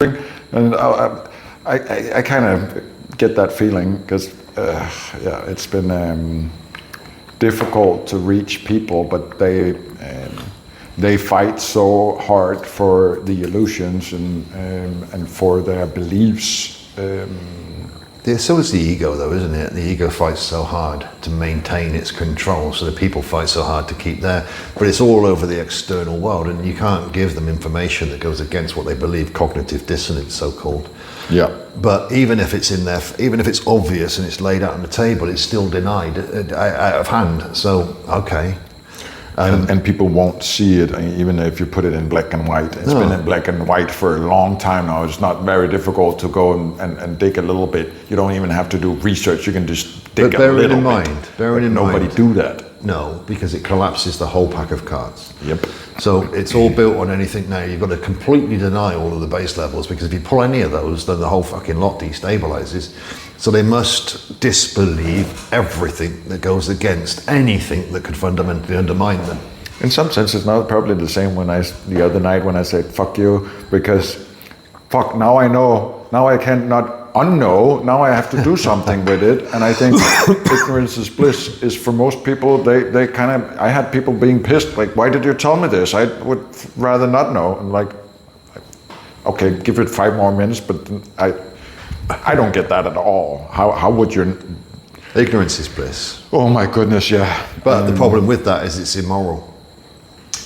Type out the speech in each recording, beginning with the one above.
And I kind of get that feeling because yeah, it's been difficult to reach people, but they fight so hard for the illusions and for their beliefs. So is the ego, though, isn't it? The ego fights so hard to maintain its control, so the people fight so hard to keep there. But it's all over the external world, and you can't give them information that goes against what they believe, cognitive dissonance, so-called. Yeah. But even if it's in there, even if it's obvious and it's laid out on the table, it's still denied out of hand. So, okay. And people won't see it, even if you put it in black and white. It's been in black and white for a long time now. It's not very difficult to go and dig a little bit. You don't even have to do research. You can just dig a little bit. Bearing in mind. Nobody do that. No, because it collapses the whole pack of cards. Yep. So it's all built on anything now. You've got to completely deny all of the base levels, because if you pull any of those, then the whole fucking lot destabilizes. So they must disbelieve everything that goes against anything that could fundamentally undermine them. In some sense, it's not probably the same the other night when I said, fuck you, because fuck, now I know, now I cannot unknow, now I have to do something with it. And I think ignorance is bliss is for most people, they kind of, I had people being pissed, like, why did you tell me this? I would rather not know. And like, okay, give it 5 more minutes, but I don't get that at all. How would you? Ignorance is bliss. Oh my goodness, yeah. But the problem with that is it's immoral.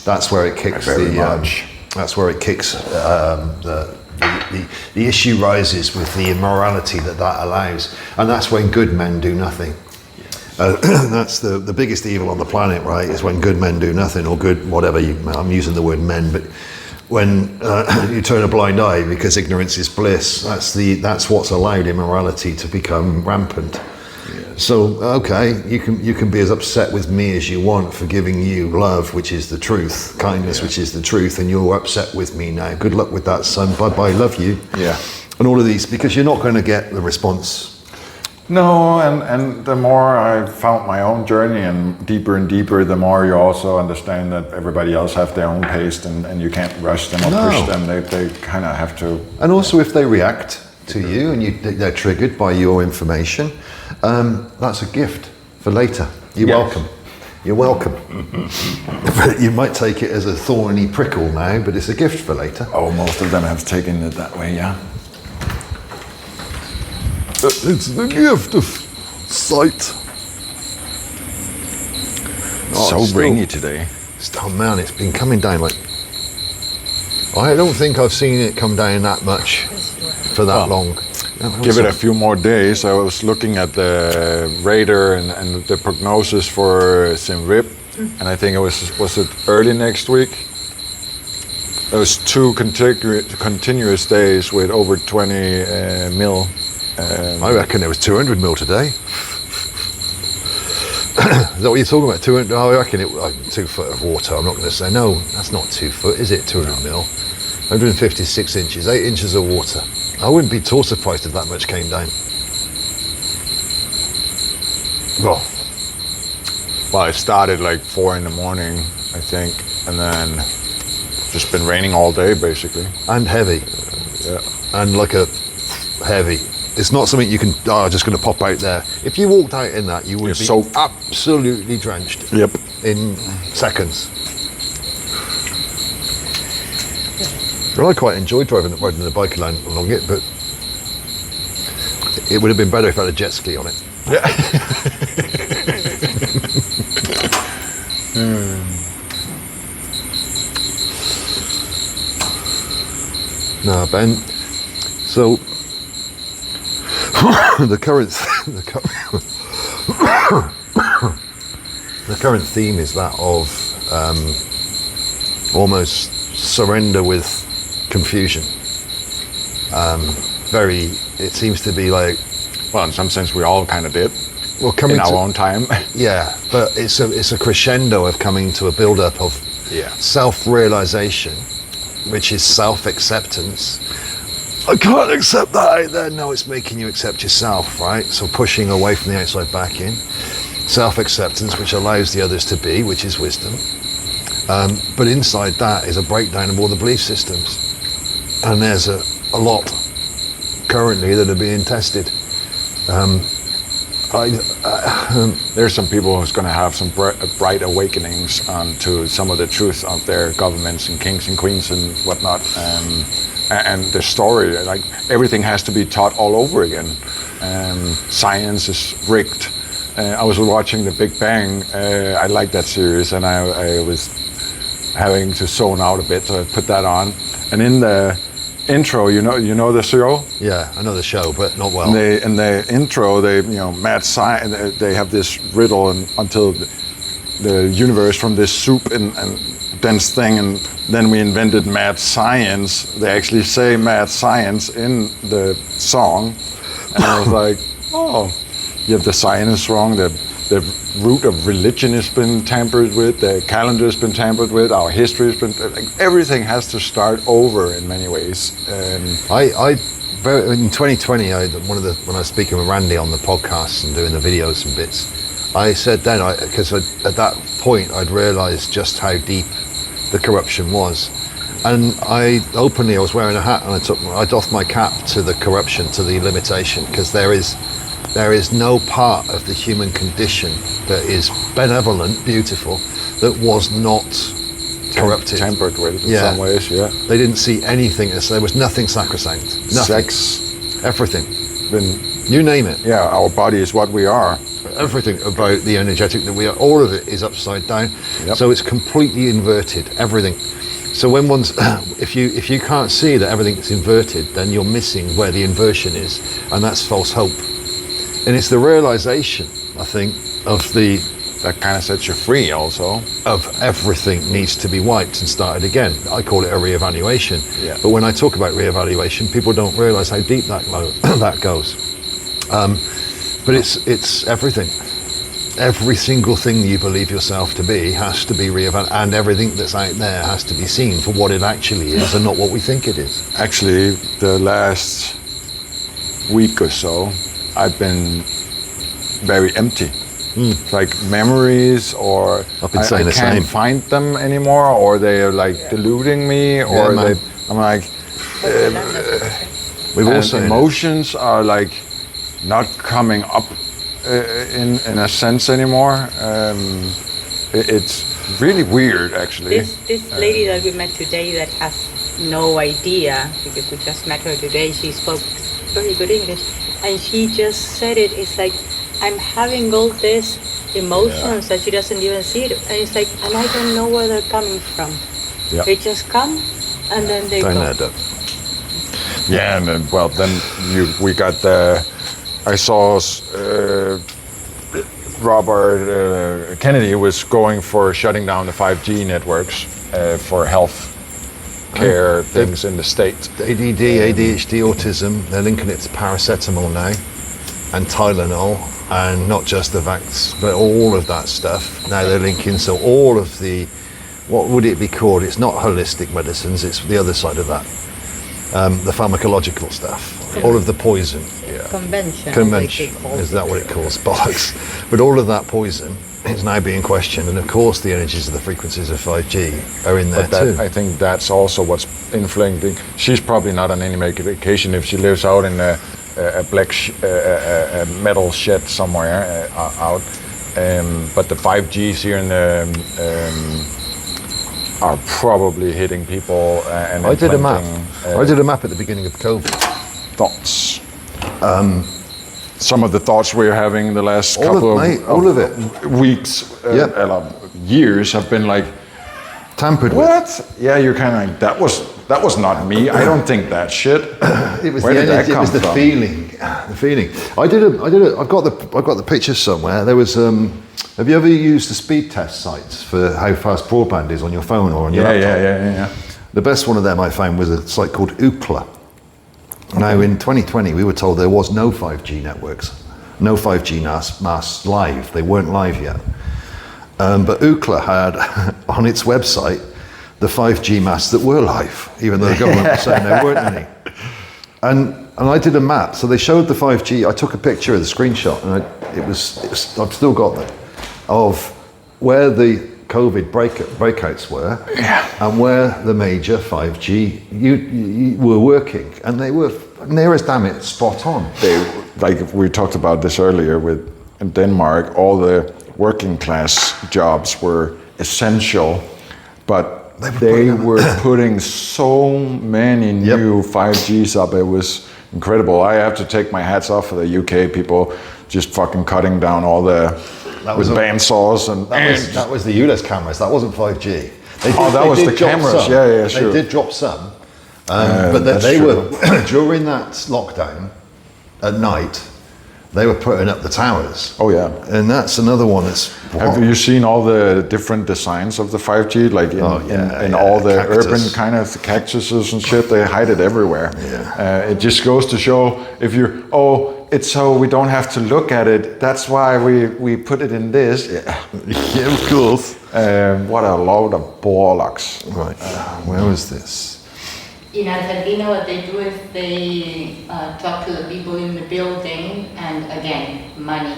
That's where it kicks that's where it kicks the issue rises with the immorality that allows, and that's when good men do nothing. That's the biggest evil on the planet, right? Is when good men do nothing, or good whatever. I'm using the word men, but when you turn a blind eye because ignorance is bliss, that's what's allowed immorality to become rampant. Yes. So okay, you can be as upset with me as you want for giving you love, which is the truth, kindness, which is the truth, and you're upset with me now. Good luck with that, son. Bye bye, love you. Yeah. And all of these, because you're not going to get the response. No, and the more I found my own journey and deeper, the more you also understand that everybody else have their own pace, and you can't rush them or push them. They kind of have to. And also, if they react to you and they're triggered by your information, that's a gift for later. You're welcome. You're welcome. You might take it as a thorny prickle now, but it's a gift for later. Oh, most of them have taken it that way, yeah. It's the gift of sight. So rainy today. Oh man, it's been coming down like... I don't think I've seen it come down that much for that long. Give it a few more days. I was looking at the radar and the prognosis for Siem Reap, and I think it was it early next week? It was 2 continuous days with over 20 mil. I reckon it was 200 mil today. Is that what you're talking about? 200? I reckon it was 2 foot of water. I'm not going to say, no, that's not 2 foot, is it? 200 mil. 156 inches, 8 inches of water. I wouldn't be at all surprised if that much came down. Well, it started like 4 in the morning, I think, and then just been raining all day, basically. And heavy. Yeah. And like a heavy. It's not something you can, just going to pop out there. If you walked out in that, you would be soaked. Absolutely drenched. Yep. In seconds. Well, I quite enjoyed riding the bike along it, but it would have been better if I had a jet ski on it. Yeah. No, Ben. So the current theme is that of almost surrender with confusion. It seems to be like. Well, in some sense, we all kind of did. Well, coming in our own time. Yeah, but it's a crescendo of coming to a build-up of self-realization, which is self-acceptance. I can't accept that out there. No, it's making you accept yourself, right? So pushing away from the outside back in. Self-acceptance, which allows the others to be, which is wisdom. But inside that is a breakdown of all the belief systems. And there's a lot currently that are being tested. There's some people who's going to have some bright awakenings onto some of the truth of their governments and kings and queens and whatnot, and the story, like everything has to be taught all over again. Science is rigged. I was watching The Big Bang. I like that series, and I was having to zone out a bit, so I put that on. And in the intro, you know the show? Yeah, I know the show, but not well. In the intro, mad science. They have this riddle until the universe from this soup and dense thing, and then we invented mad science. They actually say mad science in the song, and I was like, oh, you have the science wrong. The root of religion has been tampered with. The calendar has been tampered with. Our history has been. Everything has to start over in many ways. In 2020, when I was speaking with Randy on the podcast and doing the videos and bits, I said then, because at that point I'd realised just how deep the corruption was, and I was wearing a hat and I doffed my cap to the corruption, to the limitation, because there is no part of the human condition that is benevolent, beautiful, that was not corrupted, tampered with in some ways. Yeah, they didn't see anything as there was nothing sacrosanct. Nothing. Sex, everything. Been, you name it. Yeah, our body is what we are. Everything about the energetic that we are, all of it is upside down. Yep. So it's completely inverted. Everything. So when if you can't see that everything's inverted, then you're missing where the inversion is, and that's false hope. And it's the realization, I think, that kind of sets you free also. Of everything needs to be wiped and started again. I call it a reevaluation. Yeah. But when I talk about reevaluation, people don't realize how deep that goes. But it's everything. Every single thing you believe yourself to be has to be reevaluated, and everything that's out there has to be seen for what it actually is and not what we think it is. Actually, the last week or so, I've been very empty. Like memories, or I can't find them anymore, or they are like deluding me, or I'm like, we've also emotions are like not coming up in a sense anymore. It's really weird, actually. This lady that we met today that has no idea, because we just met her today, she spoke very good English, and she just said it. It's like, I'm having all these emotions that she doesn't even see it, and it's like, and I don't know where they're coming from. Yeah. They just come, and then they go. Yeah, and then we got I saw Robert Kennedy was going for shutting down the 5G networks for health care things in the States. ADD, ADHD, autism, they're linking it to paracetamol now, and Tylenol, and not just the vax, but all of that stuff. Now they're linking, so all of the, what would it be called? It's not holistic medicines, it's the other side of that. The pharmacological stuff, all of the poison. Convention. Is that what it calls? Bollocks. But all of that poison is now being questioned, and of course the energies of the frequencies of 5G are in there too. I think that's also what's influencing. She's probably not on any medication if she lives out in a black a metal shed somewhere out. But the 5Gs here in the are probably hitting people. And I did a map. I did a map at the beginning of COVID. Thoughts. Some of the thoughts we're having in the last couple of weeks, years have been like tampered what? with. Yeah, you're kind of like that was not me. I don't think that shit. It was the energy. It was the feeling. The feeling. I did a. I've got the pictures somewhere. There was. Have you ever used the speed test sites for how fast broadband is on your phone or on your laptop? Yeah. The best one of them I found was a site called Ookla. Now in 2020 we were told there was no 5G networks, no 5G masts live. They weren't live yet. But Ookla had on its website the 5G masts that were live, even though the government was saying there weren't any. And I did a map. So they showed the 5G. I took a picture of the screenshot, and I've still got that, of where the COVID breakouts were, and where the major 5G you were working, and they were near as damn it spot on. Like we talked about this earlier with in Denmark, all the working class jobs were essential, but they were putting so many new 5Gs up. It was incredible. I have to take my hats off for the UK people just fucking cutting down all the bandsaws and that was the ULEZ cameras. That wasn't 5G. That was the cameras. Some. Yeah, sure. They did drop some, but they were during that lockdown at night. They were putting up the towers. Oh yeah, and that's another one. Have you seen all the different designs of the 5G? Like in all the cactus. urban kind of cactuses and shit, they hide it everywhere. Yeah. It just goes to show if you it's so we don't have to look at it. That's why we put it in this. Yeah, of course. What a load of bollocks. Right. Where was this? In Argentina, what they do is they talk to the people in the building, and again, money.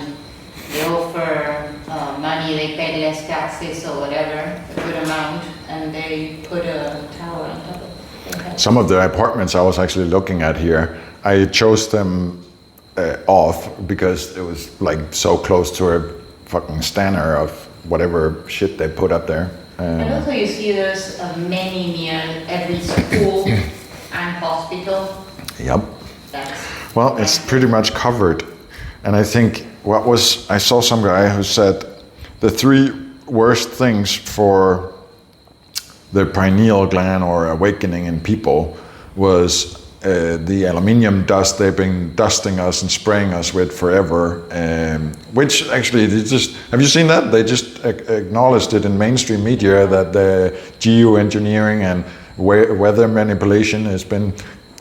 They offer money, they pay less taxes or whatever, a good amount, and they put a tower on top of it. Some of the apartments I was actually looking at here, I chose them off because it was like so close to a fucking standard of whatever shit they put up there. And also you see there's many near every school and hospital. Yep. Well, it's pretty much covered. And I think I saw some guy who said the 3 worst things for the pineal gland or awakening in people was the aluminium dust they've been dusting us and spraying us with forever, which actually have you seen that? They just acknowledged it in mainstream media that the geoengineering and weather manipulation has been,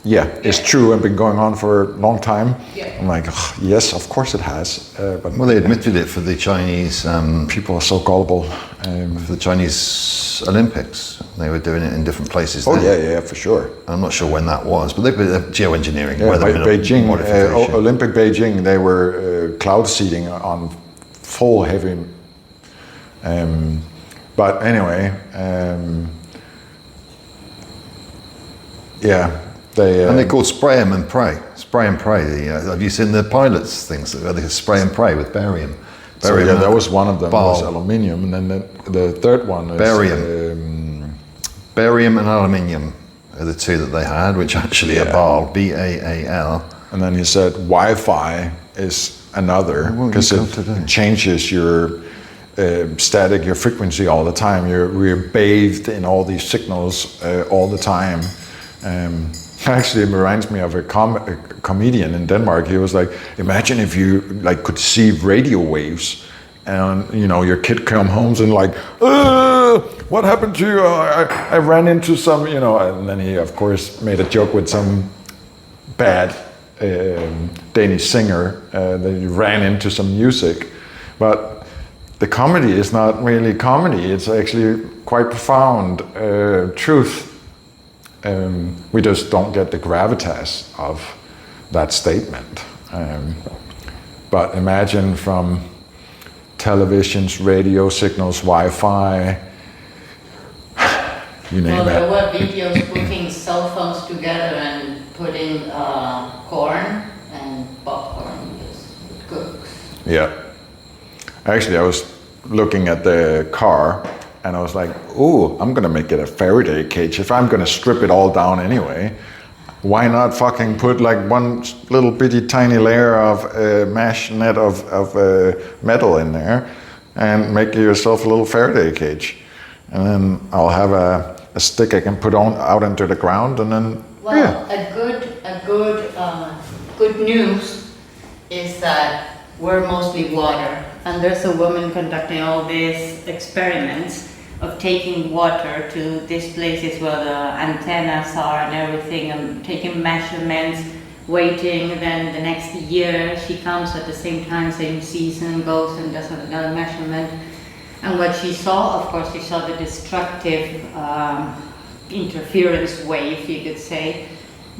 it's true and been going on for a long time. Yeah. I'm like, yes, of course it has. But they admitted it for the Chinese. People are so gullible. For the Chinese Olympics, they were doing it in different places. Oh yeah, for sure. I'm not sure when that was, but they were geoengineering. Yeah, Beijing, Olympic Beijing, they were cloud seeding on full heavy. But anyway, they called spray 'em and pray. Spray and pray. Have you seen the pilots things? They spray and pray with barium. So that was one of them. Was aluminium, and then the third one is barium. Barium and aluminium are the 2 that they had, which actually are BAL, BAAL. And then he said Wi-Fi is another because it changes your static, your frequency all the time. We're bathed in all these signals all the time. Actually, it reminds me of a comedian in Denmark. He was like, imagine if you could see radio waves, and your kid come home and like, what happened to you? I ran into some, and then he of course made a joke with some bad Danish singer that he ran into some music, but the comedy is not really comedy. It's actually quite profound truth. We just don't get the gravitas of that statement. But imagine from televisions, radio signals, Wi-Fi, you name it. There were videos putting cell phones together and putting corn and popcorn with cooks. Yeah. Actually, I was looking at the car, and I was like, ooh, I'm gonna make it a Faraday cage. If I'm gonna strip it all down anyway, why not fucking put like one little bitty tiny layer of mesh net of metal in there and make yourself a little Faraday cage. And then I'll have a stick I can put out into the ground, and then good news is that we're mostly water, and there's a woman conducting all these experiments of taking water to these places where the antennas are and everything, and taking measurements, waiting, then the next year she comes at the same time, same season, goes and does another measurement. And what she saw, of course, she saw the destructive interference wave, you could say,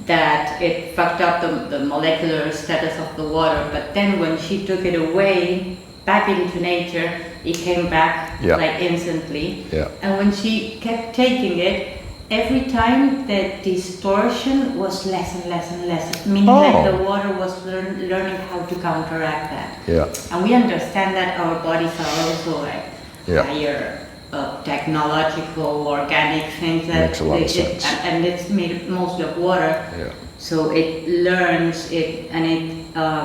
that it fucked up the molecular status of the water. But then when she took it away, back into nature, it came back Yeah. like instantly. Yeah. And when she kept taking it, every time the distortion was less and less and less, meaning like Oh. the water was learning how to counteract that. Yeah. And we understand that our bodies are also like Yeah. higher technological, organic things that Makes a lot of sense. and it's made mostly of water. Yeah. So it learns it and it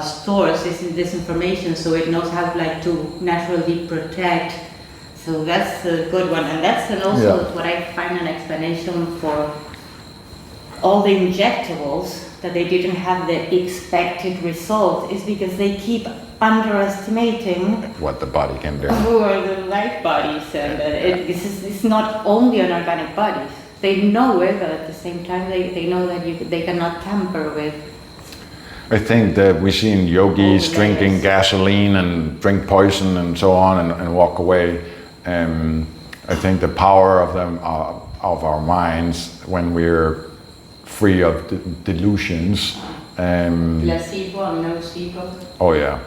stores this information, so it knows how like to naturally protect. So that's a good one, and that's also Yeah. what I find an explanation for all the injectables that they didn't have the expected result is because they keep underestimating What the body can do. who are the right bodies, and it's not only on organic bodies. They know it, but at the same time they know that they cannot tamper with. I think that we've seen yogis Oh, drinking yes. gasoline and drink poison and so on and walk away. I think the power of them of our minds when we're free of delusions. Placebo and nocebo. Oh yeah,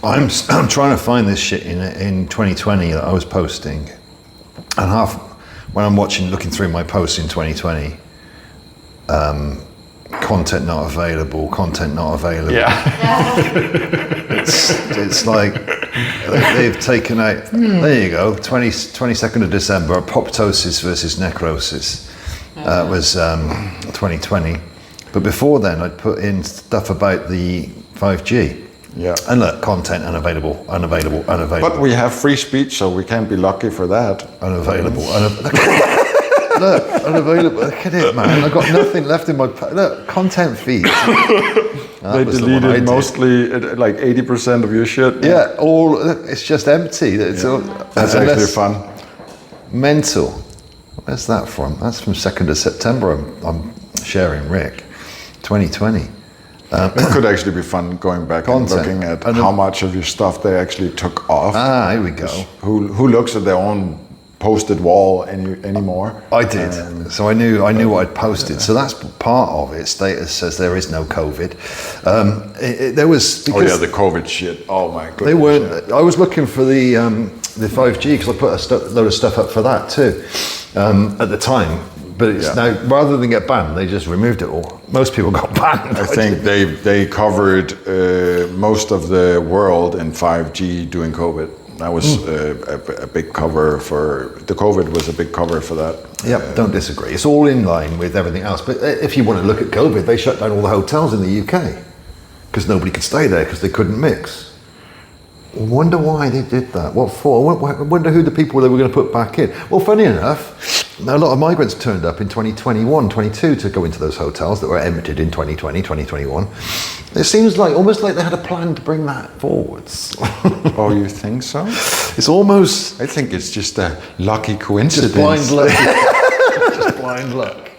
I'm trying to find this shit in 2020 that I was posting, and when I'm looking through my posts in 2020, content not available, content not available. yeah. It's like they've taken out. There you go. 22nd of December. Apoptosis versus necrosis was 2020. But before then, I'd put in stuff about the 5G. Yeah. And look, content unavailable. But we have free speech, so we can't be lucky for that. Unavailable. Look, unavailable. Look at it, man. I've got nothing left in my... Look, content feed. They deleted mostly like 80% of your shit. Yeah, it's just empty. That's actually fun. Mental. Where's that from? That's from 2nd of September. I'm sharing, Rick. 2020. It could actually be fun going back Content. and looking at how much of your stuff they actually took off. Here we go. Who looks at their own posted wall anymore? I did. So I knew what I'd posted. So that's part of it. Status says there is no COVID. There was... Oh yeah, the COVID shit. Oh my goodness. They weren't... I was looking for the 5G because I put a load of stuff up for that too at the time. But it's now, rather than get banned, they just removed it all. Most people got banned. I think they covered most of the world in 5G doing COVID. That was a big cover for... The COVID was a big cover for that. Yep, don't disagree. It's all in line with everything else. But if you want to look at COVID, they shut down all the hotels in the UK because nobody could stay there because they couldn't mix. I wonder why they did that. What for? I wonder who the people they were going to put back in. Well, funny enough, a lot of migrants turned up in 2021, 22 to go into those hotels that were emptied in 2020, 2021. It seems like almost like they had a plan to bring that forwards. Oh, you think so? It's almost I think it's just a lucky coincidence. just blind luck. Just blind luck.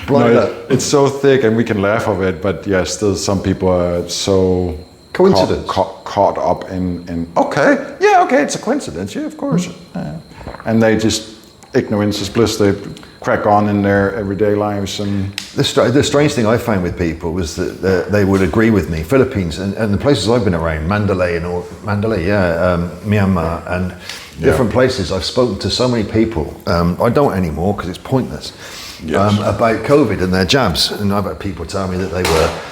Blind No, luck. it's so thick and we can laugh of it, but yeah, still some people are so Coincidence. caught up in okay, it's a coincidence, yeah, of course. And they just, ignorance is bliss, they crack on in their everyday lives. And The strange thing I found with people was that they would agree with me. Philippines and the places I've been around, Myanmar and different places. I've spoken to so many people. I don't anymore because it's pointless. Yes. About COVID and their jabs, and I've had people tell me that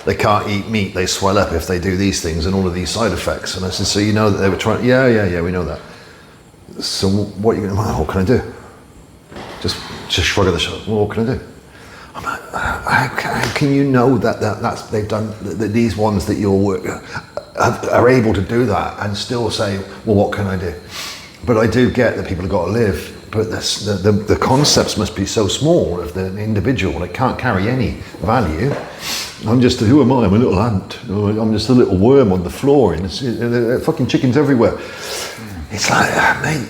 they can't eat meat, they swell up if they do these things, and all of these side effects. And I said, so you know that they were trying? Yeah, we know that. So what are you going to? What can I do? Just shrug of the shoulders. Well, what can I do? I'm like, how can you know that's they've done that these ones that are able to do that and still say, well, what can I do? But I do get that people have got to live. But the concepts must be so small of the individual, it can't carry any value. Who am I? I'm a little ant. I'm just a little worm on the floor, and there are fucking chickens everywhere. It's like, mate,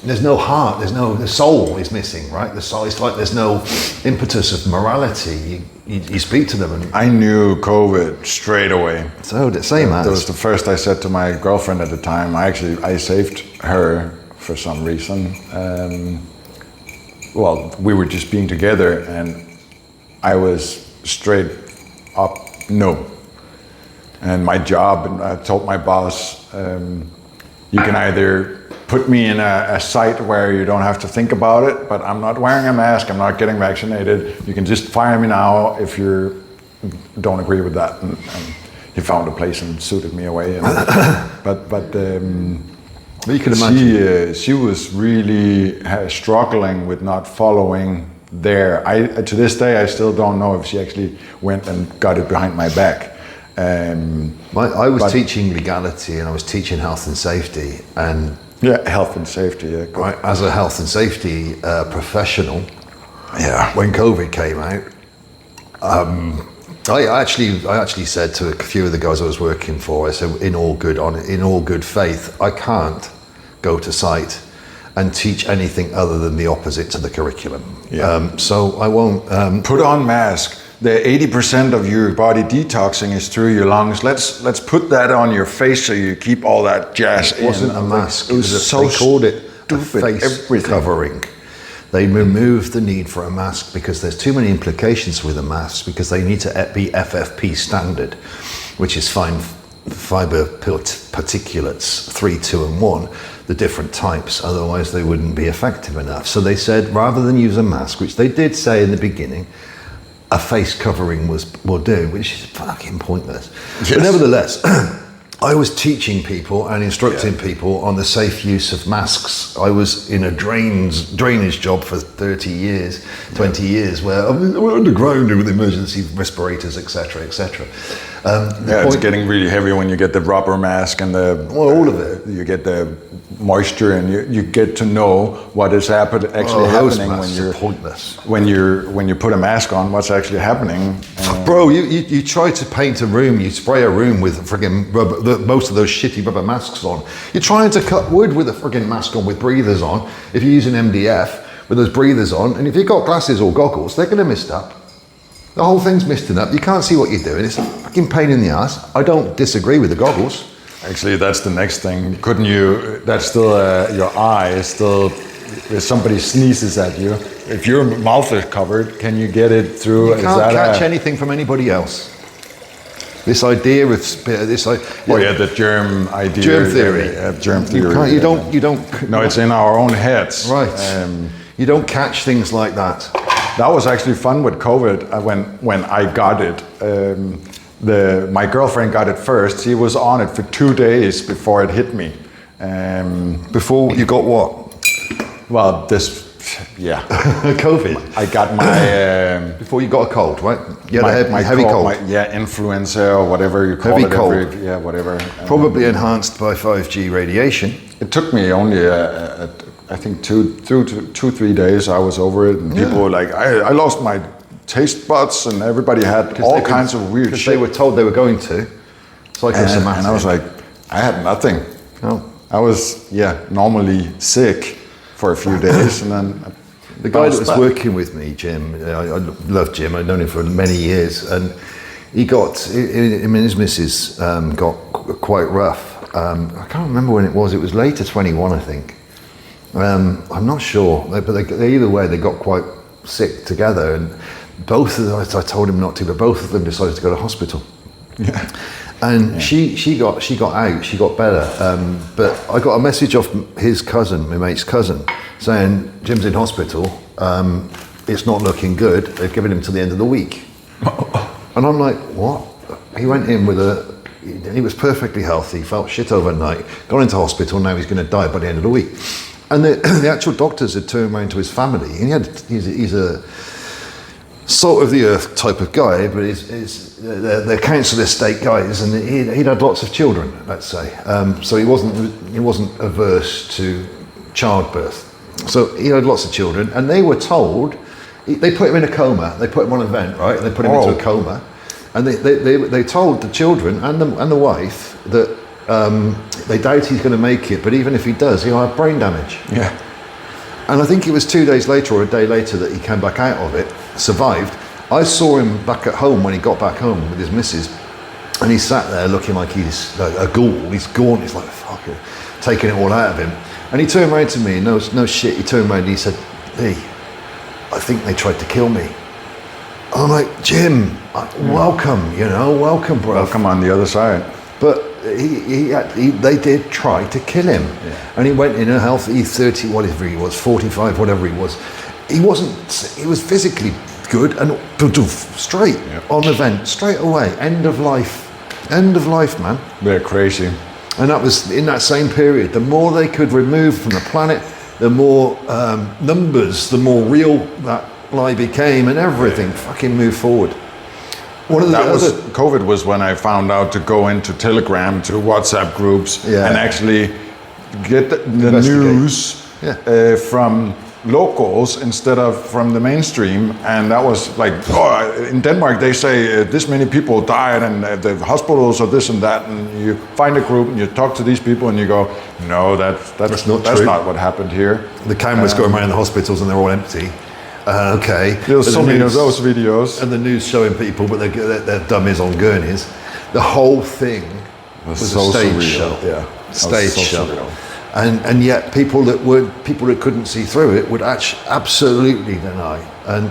there's no heart, the soul is missing, right? The soul, it's like there's no impetus of morality. You speak to them and... I knew COVID straight away. So, same as. That was the first I said to my girlfriend at the time. I saved her for some reason. We were just being together and I was straight up no. And my job, and I told my boss, you can either put me in a site where you don't have to think about it, but I'm not wearing a mask, I'm not getting vaccinated. You can just fire me now if you don't agree with that. And he found a place and suited me away. And, but You can imagine. she was really struggling with not following there. To this day, I still don't know if she actually went and got it behind my back. I was teaching legality and I was teaching health and safety, and health and safety. Yeah, good. right, as a health and safety professional, Yeah. when COVID came out, I actually said to a few of the guys I was working for, I said, in all good faith, I can't go to site and teach anything other than the opposite to the curriculum. Yeah. So I won't. Put on mask. The 80% of your body detoxing is through your lungs. Let's put that on your face so you keep all that jazz in. It wasn't a mask. It was so they called it a stupid. face Everything. covering. They removed the need for a mask because there's too many implications with a mask, because they need to be FFP standard, which is fine fiber particulates 3, 2 and 1, the different types, otherwise they wouldn't be effective enough. So they said rather than use a mask, which they did say in the beginning, a face covering will do, which is fucking pointless. Yes. But nevertheless, I was teaching people and instructing people on the safe use of masks. I was in a drainage job for 30 years, 20 years, where we're underground with emergency respirators, etc., etc. It's getting really heavy when you get the rubber mask and all of it. You get the moisture, and you get to know what is happening Those when masks you're are pointless. when you put a mask on. What's actually happening? Bro, you try to paint a room, you spray a room with friggin' rubber, most of those shitty rubber masks on. You're trying to cut wood with a friggin' mask on with breathers on. If you're using MDF with those breathers on, and if you've got glasses or goggles, they're going to mist up. The whole thing's misting up. You can't see what you're doing. It's a fucking pain in the ass. I don't disagree with the goggles. Actually, that's the next thing. Couldn't you? That's still your eye is still. If somebody sneezes at you, if your mouth is covered, can you get it through? You can't catch anything from anybody else. This idea of the germ idea. Germ theory. Germ theory. You don't. No, it's in our own heads. Right. You don't catch things like that. That was actually fun with COVID when I got it. My girlfriend got it first. She was on it for 2 days before it hit me. Before you got what? Well, COVID. I got my before you got a cold, right? You had a heavy cold. Influenza or whatever you call heavy it. Cold. Whatever. Probably enhanced by 5G radiation. It took me only, I think, 2-3 days. I was over it, and people were like, I lost my taste buds, and everybody had all kinds of weird shit. Because they were told they were going to. Psychosomatic. And I was like, I had nothing. No. I was, normally sick for a few days, and then the guy that was working with me, Jim, I love Jim, I've known him for many years, and his missus got quite rough. I can't remember when it was later 21, I think. I'm not sure, but they either way, they got quite sick together, and both of them, I told him not to, but both of them decided to go to hospital. Yeah. And she got out, she got better. But I got a message off his cousin, my mate's cousin, saying Jim's in hospital. It's not looking good. They've given him till the end of the week. And I'm like, what? He went in he was perfectly healthy, felt shit overnight, got into hospital. Now he's going to die by the end of the week. And the actual doctors had turned around to his family, and he's a salt of the earth type of guy, but they're council estate guys, and he'd had lots of children, let's say. So he wasn't averse to childbirth. So he had lots of children, and they were told, they put him in a coma. They put him on a vent, right? And they put him into a coma, and they told the children and the wife that they doubt he's going to make it, but even if he does, he'll have brain damage. Yeah. And I think it was 2 days later or a day later that he came back out of it, survived. I saw him back at home when he got back home with his missus, and he sat there looking like he's a ghoul. He's gaunt, he's like, fuck it, taking it all out of him. And he turned around to me, no shit, he turned around and he said, hey, I think they tried to kill me. I'm like, Jim, welcome, welcome, bro. Welcome on the other side. But they did try to kill him, and he went in a healthy 30, whatever he was, 45, whatever he was. He was physically good and straight on the vent, straight away. End of life, man. They're crazy. And that was in that same period. The more they could remove from the planet, the more numbers, the more real that lie became, and everything fucking moved forward. One of the COVID was when I found out to go into Telegram, to WhatsApp groups, and actually get the news from locals instead of from the mainstream. And that was like, in Denmark they say this many people died and the hospitals are this and that, and you find a group and you talk to these people and you go, no, that's not true. That's not what happened here. The cameras going around the hospitals and they're all empty. Okay. There's so many of those videos. And the news showing people, but they're dummies on gurneys. The whole thing was so a stage surreal. show. Yeah. Stage show. Surreal. And yet people that couldn't see through it would absolutely deny. And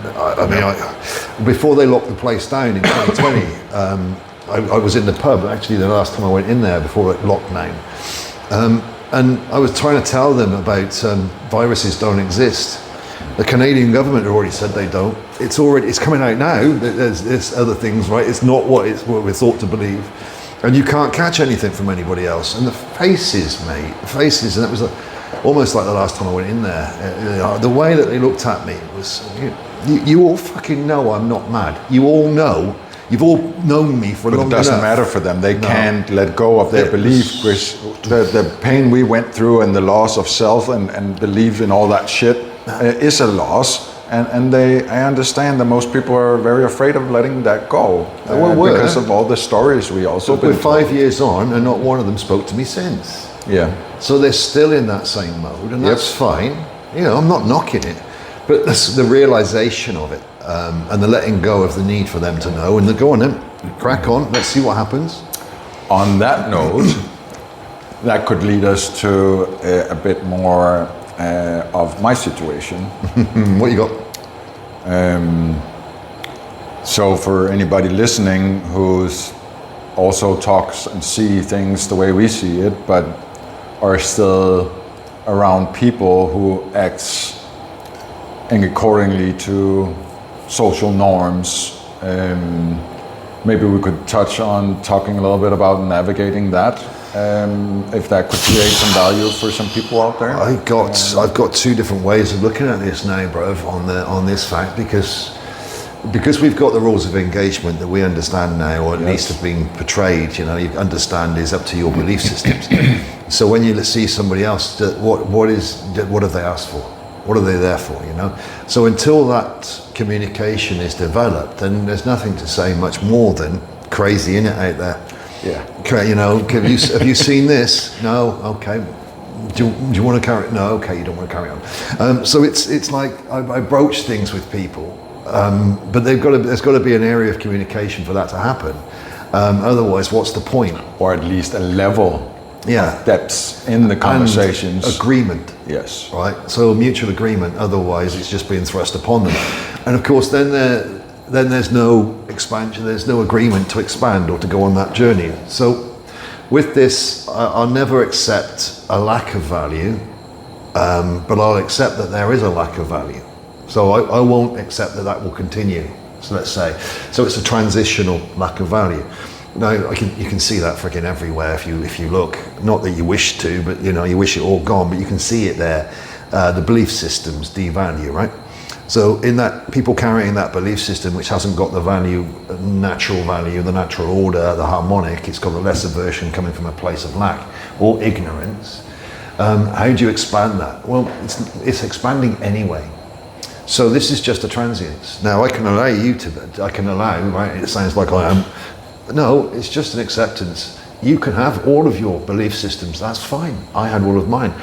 before they locked the place down in 2020, I was in the pub, actually the last time I went in there before it locked down. And I was trying to tell them about viruses don't exist. The Canadian government have already said they don't. It's coming out now. There's other things, right? It's not what we're thought to believe. And you can't catch anything from anybody else. And the faces, mate, and it was almost like the last time I went in there. The way that they looked at me was, you all fucking know I'm not mad. You all know. You've all known me for long enough. But it doesn't matter for them. They can't let go of their belief, Chris. The pain we went through and the loss of self and belief in all that shit is a loss. And I understand that most people are very afraid of letting that go because of all the stories we also. But we're 5 years on, and not one of them spoke to me since. Yeah. So they're still in that same mode, and that's fine. I'm not knocking it, but that's the realization of it, and the letting go of the need for them to know, and the go on then, crack on. Let's see what happens. On that note, that could lead us to a bit more. Of my situation. What you got? So for anybody listening who's also talks and see things the way we see it, but are still around people who act accordingly to social norms, maybe we could touch on talking a little bit about navigating that. If that could create some value for some people out there. I've got two different ways of looking at this now, bro, on this fact, because we've got the rules of engagement that we understand now, or at least have been portrayed. You understand is up to your belief systems. So when you see somebody else, what have they asked for? What are they there for? So until that communication is developed, then there's nothing to say much more than crazy, innit, out there. Yeah. Okay, have you seen this? No. Okay. Do you want to carry it? No. Okay, you don't want to carry on. So it's like I broach things with people, but there's got to be an area of communication for that to happen. Otherwise, what's the point? Or at least a level of depth in the conversations. And agreement. Yes. Right. So mutual agreement. Otherwise, it's just being thrust upon them. And of course, then there's no expansion, there's no agreement to expand or to go on that journey. So with this, I'll never accept a lack of value, but I'll accept that there is a lack of value. So I won't accept that will continue, so let's say. So it's a transitional lack of value. Now, you can see that freaking everywhere if you look. Not that you wish to, but you wish it all gone, but you can see it there. The belief systems devalue, right? So in that, people carrying that belief system, which hasn't got the natural value, the natural order, the harmonic, it's got the lesser version coming from a place of lack or ignorance. How do you expand that? Well, it's expanding anyway. So this is just a transience. Now I can allow, right? It sounds like I am. No, it's just an acceptance. You can have all of your belief systems, that's fine. I had all of mine.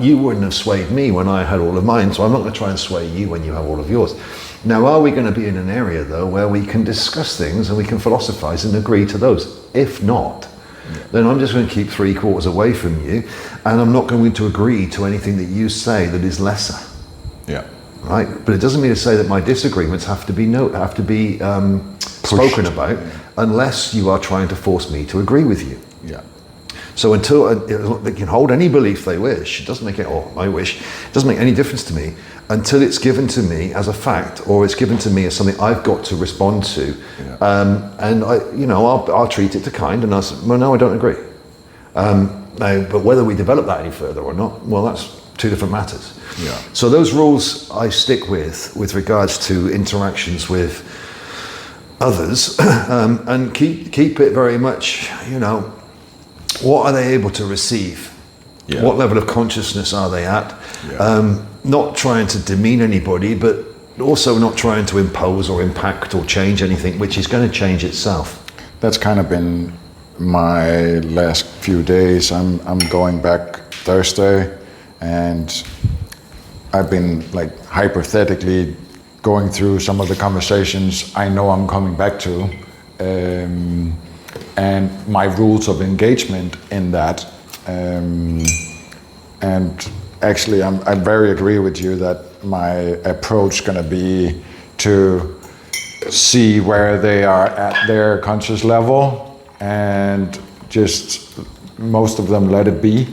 You wouldn't have swayed me when I had all of mine, so I'm not going to try and sway you when you have all of yours. Now, are we going to be in an area, though, where we can discuss things and we can philosophize and agree to those? If not, then I'm just going to keep 3/4 away from you, and I'm not going to agree to anything that you say that is lesser. Yeah. Right? But it doesn't mean to say that my disagreements have to be spoken about, unless you are trying to force me to agree with you. Yeah. So until they can hold any belief they wish, it doesn't make it, or I wish, it doesn't make any difference to me until it's given to me as a fact, or it's given to me as something I've got to respond to. And I'll treat it to kind, and I'll say, well, no, I don't agree. Now, but whether we develop that any further or not, well, that's two different matters. Yeah. So those rules I stick with regards to interactions with others, and keep it very much, what are they able to receive? Yeah. What level of consciousness are they at? Yeah. Not trying to demean anybody, but also not trying to impose or impact or change anything, which is going to change itself. That's kind of been my last few days. I'm going back Thursday, and I've been like hypothetically going through some of the conversations I know I'm coming back to, and my rules of engagement in that. And actually, I very agree with you that my approach is going to be to see where they are at their conscious level, and just most of them let it be.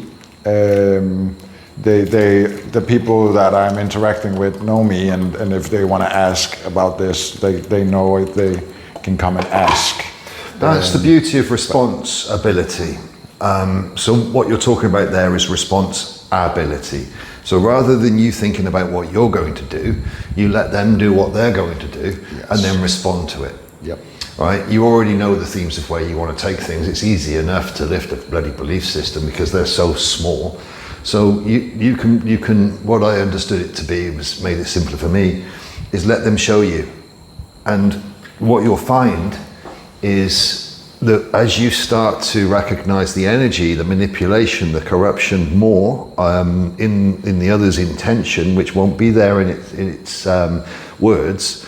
The people that I'm interacting with know me, and if they want to ask about this, they know it, they can come and ask. That's the beauty of responsibility. So what you're talking about there is responsibility. So rather than you thinking about what you're going to do, you let them do what they're going to do, Yes. and then respond to it. Yep. Right? You already know the themes of where you want to take things. It's easy enough to lift a bloody belief system because they're so small. So you can. What I understood it to be, was made it simpler for me, is let them show you, and what you'll find is that as you start to recognize the energy, the manipulation, the corruption more in the other's intention, which won't be there in its words,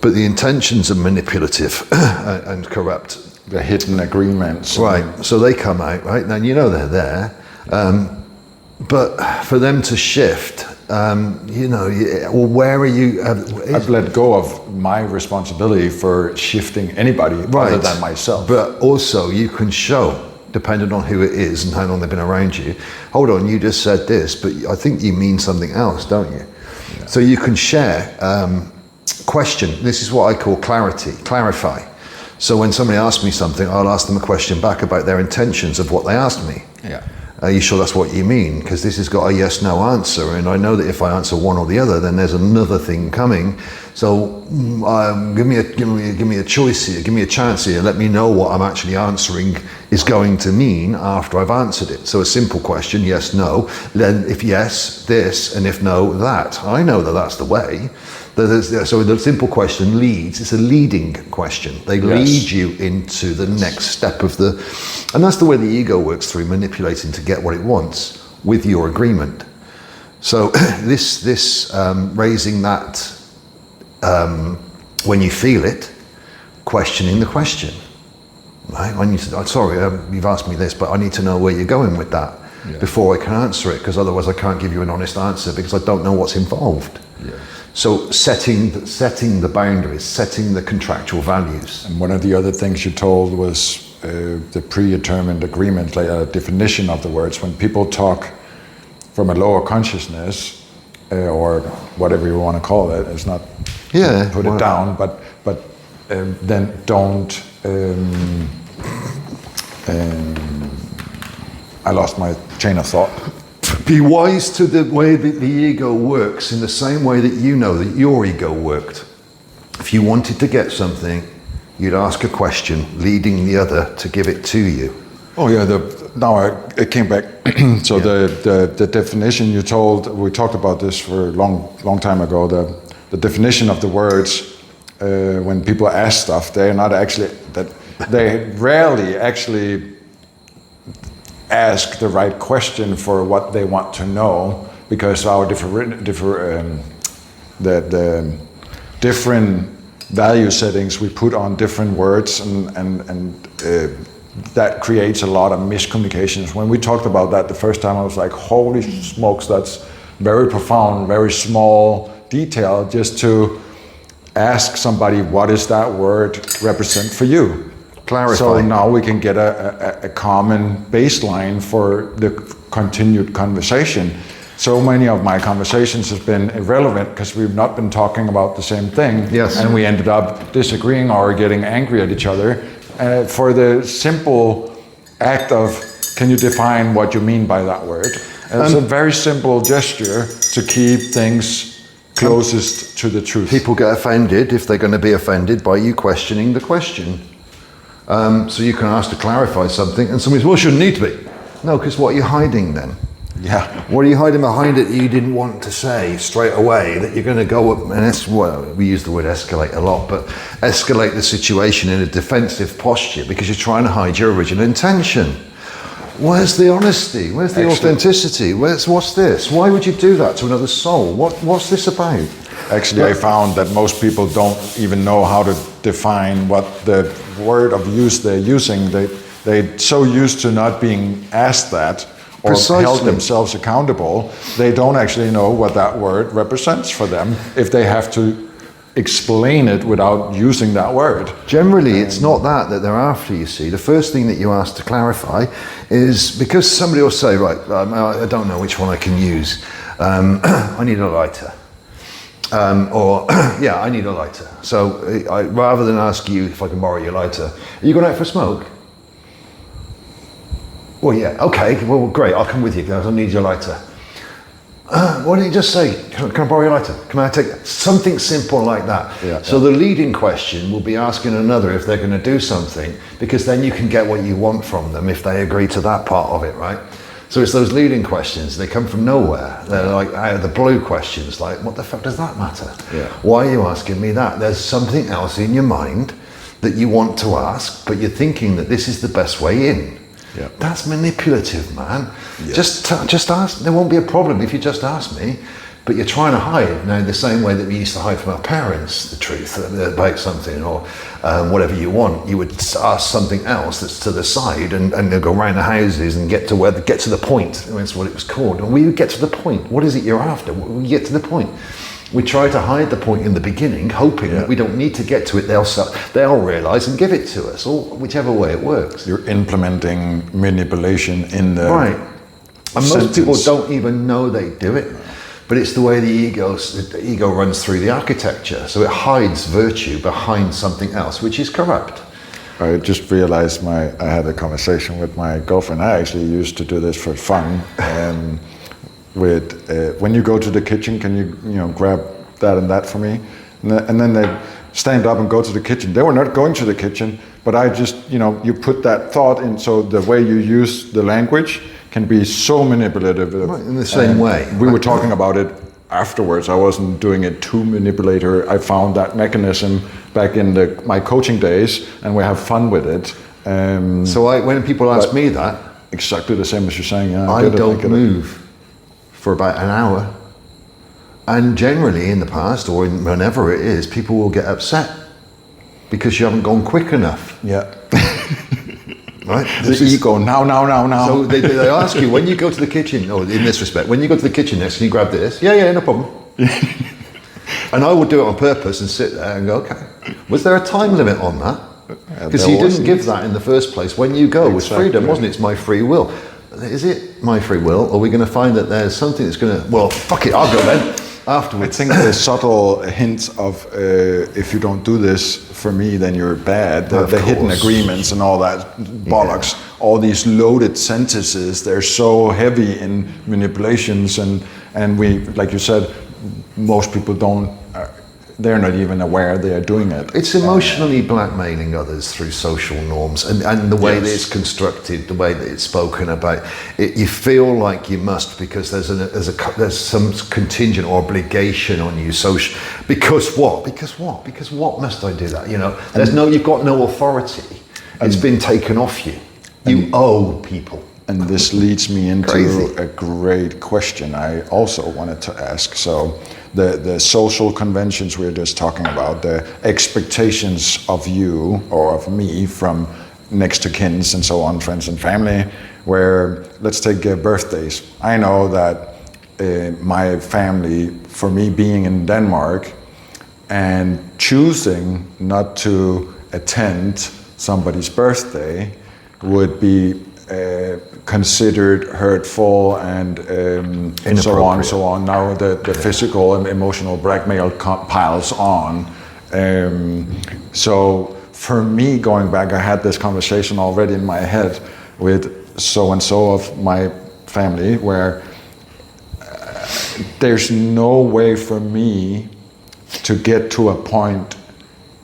but the intentions are manipulative and corrupt. The hidden agreements. Right, so they come out, right? Now you know they're there, but for them to shift, where are you? I've let go of my responsibility for shifting anybody other than myself. But also you can show, depending on who it is and how long they've been around you, hold on, you just said this, but I think you mean something else, don't you? Yeah. So you can share, question. This is what I call clarify. So when somebody asks me something, I'll ask them a question back about their intentions of what they asked me. Yeah. Are you sure that's what you mean? Because this has got a yes/no answer, and I know that if I answer one or the other, then there's another thing coming. So give me a choice here, give me a chance here. Let me know what I'm actually answering is going to mean after I've answered it. So a simple question, yes, no. Then if yes, this, and if no, that. I know that that's the way. So the simple question leads. It's a leading question. They lead you into the next step of and that's the way the ego works, through manipulating to get what it wants with your agreement. So this raising that when you feel it, questioning the question. Right? You've asked me this, but I need to know where you're going with that before I can answer it, because otherwise I can't give you an honest answer because I don't know what's involved. Yeah. So setting the boundaries, setting the contractual values. And one of the other things you told was the predetermined agreement, like a definition of the words. When people talk from a lower consciousness, or whatever you want to call it, it's not put it down, but then don't. I lost my chain of thought. Be wise to the way that the ego works, in the same way that you know that your ego worked. If you wanted to get something, you'd ask a question, leading the other to give it to you. Oh yeah, it came back. So the definition you told, we talked about this for a long time ago. The definition of the words, when people ask stuff, they rarely actually ask the right question for what they want to know, because our the different value settings we put on different words, and that creates a lot of miscommunications. When we talked about that the first time, I was like, holy smokes, that's very profound, very small detail, just to ask somebody, what does that word represent for you? Clarify. So now we can get a common baseline for the continued conversation. So many of my conversations have been irrelevant because we've not been talking about the same thing. Yes. And we ended up disagreeing or getting angry at each other for the simple act of, can you define what you mean by that word? It's a very simple gesture to keep things closest to the truth. People get offended if they're going to be offended by you questioning the question. So you can ask to clarify something, and somebody says, well, it shouldn't need to be. No, because what are you hiding then? Yeah. What are you hiding behind it that you didn't want to say straight away, that you're going to go up and well, we use the word escalate a lot, but escalate the situation in a defensive posture because you're trying to hide your original intention. Where's the honesty? Where's the authenticity? What's this? Why would you do that to another soul? What's this about? Actually, I found that most people don't even know how to define what the word of use they're using. They're so used to not being asked that or held themselves accountable, they don't actually know what that word represents for them if they have to explain it without using that word. Generally, it's not that they're after, you see. The first thing that you ask to clarify is because somebody will say, right, I don't know which one I can use. I need a lighter. Yeah, I need a lighter. So rather than ask you if I can borrow your lighter, are you going out for a smoke? Well, yeah, okay, well, great, I'll come with you because I need your lighter. Why don't you just say, can I borrow your lighter? Can I take something simple like that? Yeah, so the leading question will be asking another if they're going to do something, because then you can get what you want from them if they agree to that part of it, right? So it's those leading questions, they come from nowhere. They're like out of the blue questions, like, what the fuck does that matter? Yeah. Why are you asking me that? There's something else in your mind that you want to ask, but you're thinking that this is the best way in. Yeah. That's manipulative, man. Yes. Just ask. There won't be a problem if you just ask me. But you're trying to hide now, the same way that we used to hide from our parents the truth about something or whatever you want. You would ask something else that's to the side, and they'll go round the houses and get to the point. That's what it was called. And we would get to the point. What is it you're after? We get to the point. We try to hide the point in the beginning, hoping that we don't need to get to it. They'll realise and give it to us, or whichever way it works. You're implementing manipulation in the right. And most sentence. people don't even know they do it. But it's the way the ego runs through the architecture. So it hides virtue behind something else, which is corrupt. I just realized I had a conversation with my girlfriend. I actually used to do this for fun. When you go to the kitchen, can you grab that and that for me? And then they stand up and go to the kitchen. They were not going to the kitchen, but I just, you put that thought in. So the way you use the language can be so manipulative. Right, in the same way. We were talking about it afterwards. I wasn't doing it to manipulate her. I found that mechanism back in my coaching days, and we have fun with it. When people ask me that, exactly the same as you're saying. Yeah, I don't move for about an hour. And generally in the past, or whenever it is, people will get upset because you haven't gone quick enough. Yeah. Right? The ego, now. So they ask you, when you go to the kitchen, or in this respect, when you go to the kitchen next, can you grab this? Yeah, no problem. And I would do it on purpose and sit there and go, okay, was there a time limit on that? Because you didn't give that in the first place. When you go, it was freedom, wasn't it? It's my free will. Is it my free will? Or are we going to find that there's something that's going to, well, fuck it, I'll go then. Afterwards. I think the subtle hints of if you don't do this for me, then you're bad. The hidden agreements and all that bollocks. Yeah. All these loaded sentences, they're so heavy in manipulations, and we, like you said, most people don't. They're not even aware they are doing it. It's emotionally blackmailing others through social norms and the way that it's constructed, the way that it's spoken about. You feel like you must because there's some contingent or obligation on you. Because what? Because what must I do that? You've got no authority. It's been taken off you. You owe people. And this leads me into a great question I also wanted to ask. So the social conventions we were just talking about, the expectations of you or of me from next to kins and so on, friends and family, where let's take birthdays. I know that my family, for me being in Denmark and choosing not to attend somebody's birthday would be considered hurtful and so on and so on. Now the physical and emotional blackmail piles on. So for me, going back, I had this conversation already in my head with so-and-so of my family where there's no way for me to get to a point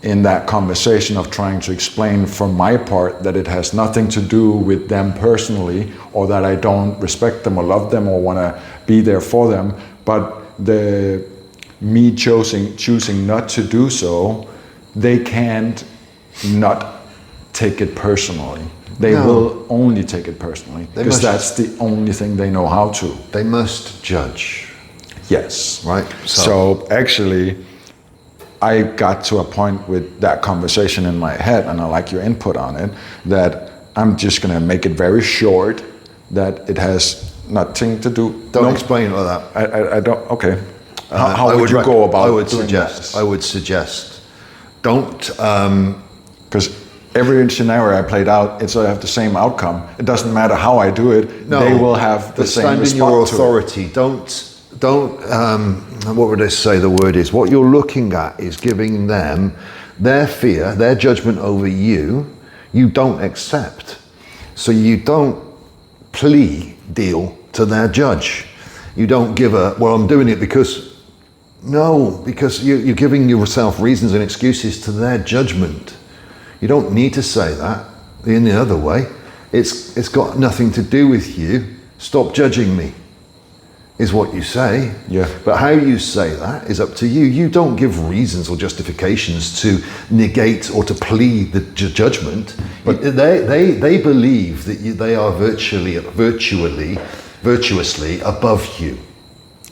in that conversation of trying to explain from my part that it has nothing to do with them personally, or that I don't respect them or love them or want to be there for them, but me choosing not to do so, they can't not take it personally. They will only take it personally because that's the only thing they know how to. They must judge. Yes. Right. So actually, I got to a point with that conversation in my head, and I like your input on it, that I'm just going to make it very short, that it has nothing to do. Don't explain it like that. I don't. Okay. How would you go about doing that? I would suggest, don't. Because every scenario I played out, it's I have the same outcome. It doesn't matter how I do it. No, they will have the same response. Stand in your authority. Don't. What would I say? The word is. What you're looking at is giving them their fear, their judgment over you. You don't accept, so you don't plea deal to their judge. You don't give well, I'm doing it because. No, because you're giving yourself reasons and excuses to their judgment. You don't need to say that in the other way. It's got nothing to do with you. Stop judging me, is what you say. Yeah. But how you say that is up to you. You don't give reasons or justifications to negate or to plead the judgment. But they believe that they are virtuously above you.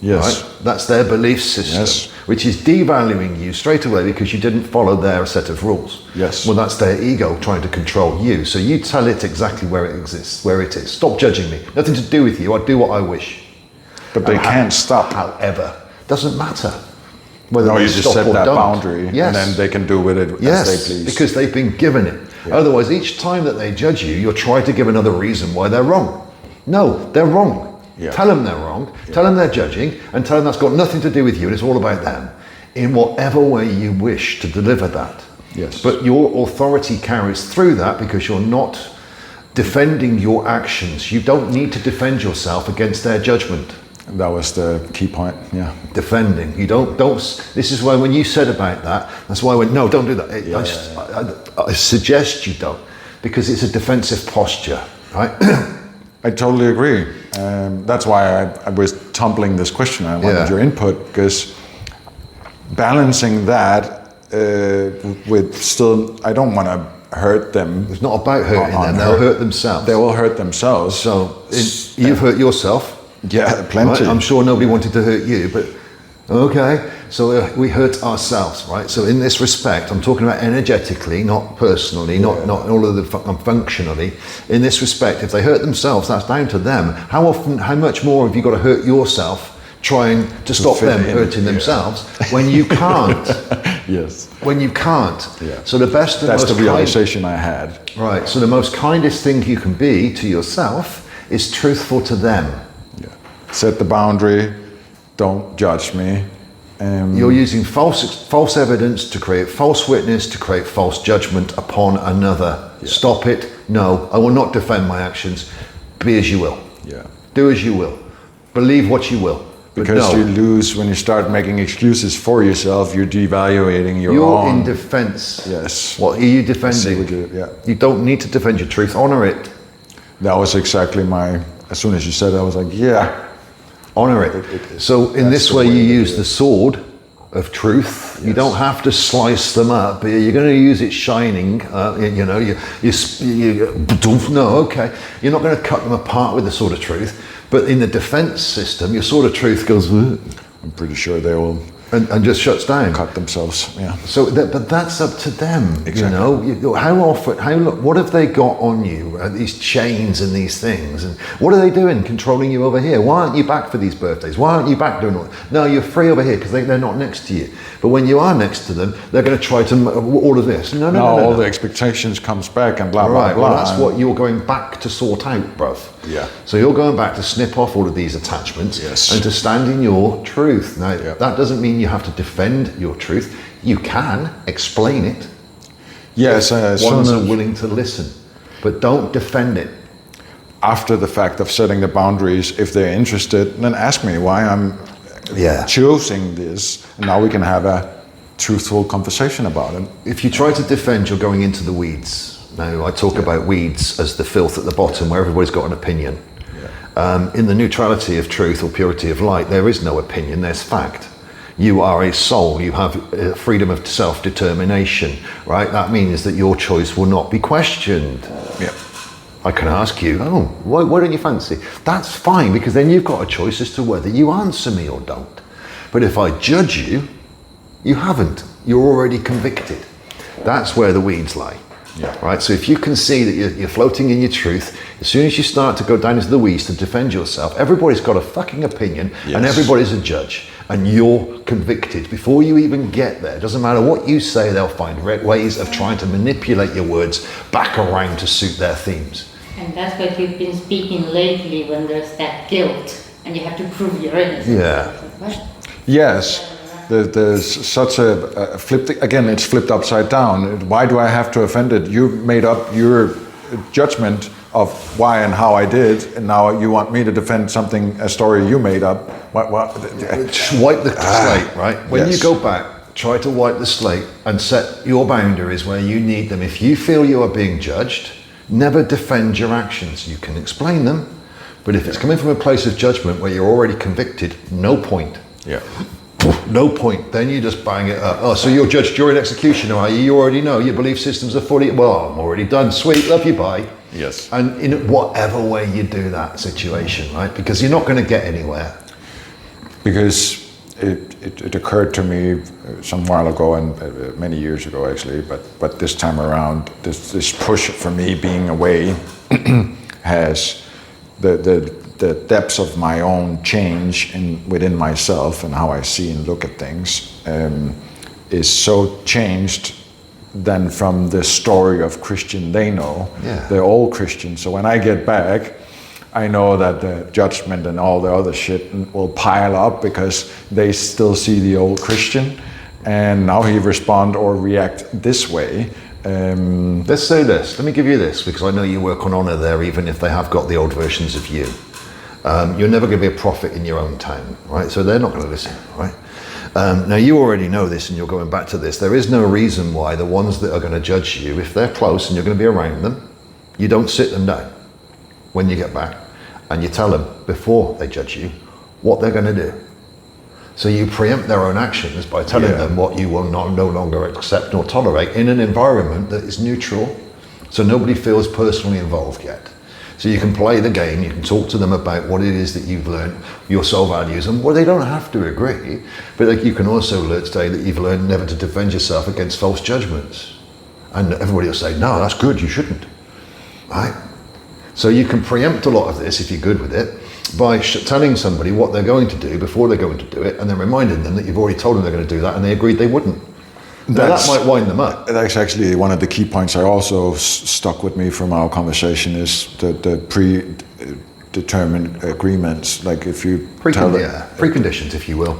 Yes. Right? That's their belief system, yes. Which is devaluing you straight away because you didn't follow their set of rules. Yes. Well, that's their ego trying to control you. So you tell it exactly where it exists, where it is. Stop judging me. Nothing to do with you. I do what I wish. But they can't stop. However, doesn't matter. Whether no, they you just stop set or that don't. boundary, Yes. and then they can do with it yes, as they please. Because they've been given it. Yeah. Otherwise, each time that they judge you, you're trying to give another reason why they're wrong. No, they're wrong. Yeah. Tell them they're wrong, tell them they're judging, and tell them that's got nothing to do with you and it's all about them, in whatever way you wish to deliver that. Yes. But your authority carries through that because you're not defending your actions. You don't need to defend yourself against their judgment. That was the key point, yeah. Defending. You don't, this is why when you said about that, that's why I went, no, don't do that. I suggest you don't, because it's a defensive posture, right? I totally agree. That's why I was tumbling this question. I wanted your input, because balancing that with still, I don't want to hurt them. It's not about hurting them. They'll hurt themselves. They will hurt themselves. So you've hurt yourself. Yeah, plenty. Right? I'm sure nobody wanted to hurt you, but okay. So we hurt ourselves, right? So in this respect, I'm talking about energetically, not personally, not all of the functionally. In this respect, if they hurt themselves, that's down to them. How much more have you got to hurt yourself trying to stop them hurting themselves when you can't? Yes. When you can't. Yeah. So the best and that's most the realization I had. Right. So the most kindest thing you can be to yourself is truthful to them. Yeah. Set the boundary. Don't judge me. You're using false evidence to create false witness, to create false judgment upon another. Yeah. Stop it. No, I will not defend my actions. Be as you will. Yeah. Do as you will. Believe what you will. Because you lose when you start making excuses for yourself. You're devaluating your own. You're in defense. Yes. What are you defending? You don't need to defend your truth. Honor it. That was exactly as soon as you said that, I was like, yeah. Honor it. So in this way you use the sword of truth. Yes. You don't have to slice them up, but you're going to use it shining. No, okay. You're not going to cut them apart with the sword of truth. But in the defense system, your sword of truth goes. I'm pretty sure they will and just shuts down. cut themselves. Yeah. So, but that's up to them. Exactly. You know, how often? What have they got on you? These chains and these things, and what are they doing? Controlling you over here? Why aren't you back for these birthdays? Why aren't you back doing all? No, you're free over here because they're not next to you. But when you are next to them, they're going to try to all of this. No. All the expectations comes back and blah blah Right, blah. well, that's what you're going back to sort out, bruv. Yeah. So you're going back to snip off all of these attachments Yes. and to stand in your truth. Now, Yeah. that doesn't mean you have to defend your truth. You can explain it. Yes. As Ones soon are as, willing to listen, but don't defend it. after the fact of setting the boundaries, if they're interested, then ask me why I'm Yeah. choosing this, and now we can have a truthful conversation about it. If you try to defend, you're going into the weeds. Now, I talk about weeds as the filth at the bottom where everybody's got an opinion. In the neutrality of truth or purity of light, there is no opinion, there's fact. You are a soul, you have freedom of self-determination, right? That means that your choice will not be questioned. Yeah. I can ask you, why don't you fancy? That's fine, because then you've got a choice as to whether you answer me or don't. But if I judge you, you haven't. You're already convicted. That's where the weeds lie. Yeah. Right. So if you can see that you're floating in your truth, as soon as you start to go down into the weeds to defend yourself, everybody's got a fucking opinion, and Yes. everybody's a judge, and you're convicted before you even get there. Doesn't matter what you say, they'll find ways of trying to manipulate your words back around to suit their themes. And that's what you've been speaking lately when there's that guilt and you have to prove your innocence. Yeah. What? Yes. There's such a flipped, again, it's flipped upside down. Why do I have to offend it? You made up your judgment of why and how I did, and now you want me to defend something, a story you made up. What? Just wipe the slate, right? When yes. you go back, try to wipe the slate and set your boundaries where you need them. If you feel you are being judged, never defend your actions. You can explain them, but if it's coming from a place of judgment where you're already convicted, no point. Yeah. No point. Then you just bang it up. Oh, so you're judge, jury, and executioner, are you? You already know your belief systems are fully. Well, I'm already done. Sweet, love you, bye. Yes. And in whatever way you do that situation, right? Because you're not going to get anywhere. Because it occurred to me some while ago, and many years ago actually, but this time around, this push for me being away has the depths of my own change within myself and how I see and look at things is so changed than from the story of Christian they know. Yeah. They're all Christian. So when I get back, I know that the judgment and all the other shit will pile up because they still see the old Christian, and now he respond or react this way. Let's say this. Let me give you this, because I know you work on honor there, even if they have got the old versions of you. You're never going to be a prophet in your own town, right? So they're not going to listen, right? Now you already know this, and you're going back to this. There is no reason why the ones that are going to judge you, if they're close and you're going to be around them, you don't sit them down when you get back, and you tell them before they judge you what they're going to do. So you preempt their own actions by telling them what you will no longer accept nor tolerate in an environment that is neutral, so nobody feels personally involved yet. So you can play the game, you can talk to them about what it is that you've learned, your soul values, and well, they don't have to agree, but like, you can also learn today that you've learned never to defend yourself against false judgments. And everybody will say, no, that's good, you shouldn't, right? So you can preempt a lot of this, if you're good with it, by telling somebody what they're going to do before they're going to do it, and then reminding them that you've already told them they're going to do that and they agreed they wouldn't. Now that might wind them up. That's actually one of the key points I also stuck with me from our conversation is the predetermined agreements. Like if you tell them, preconditions, if you will.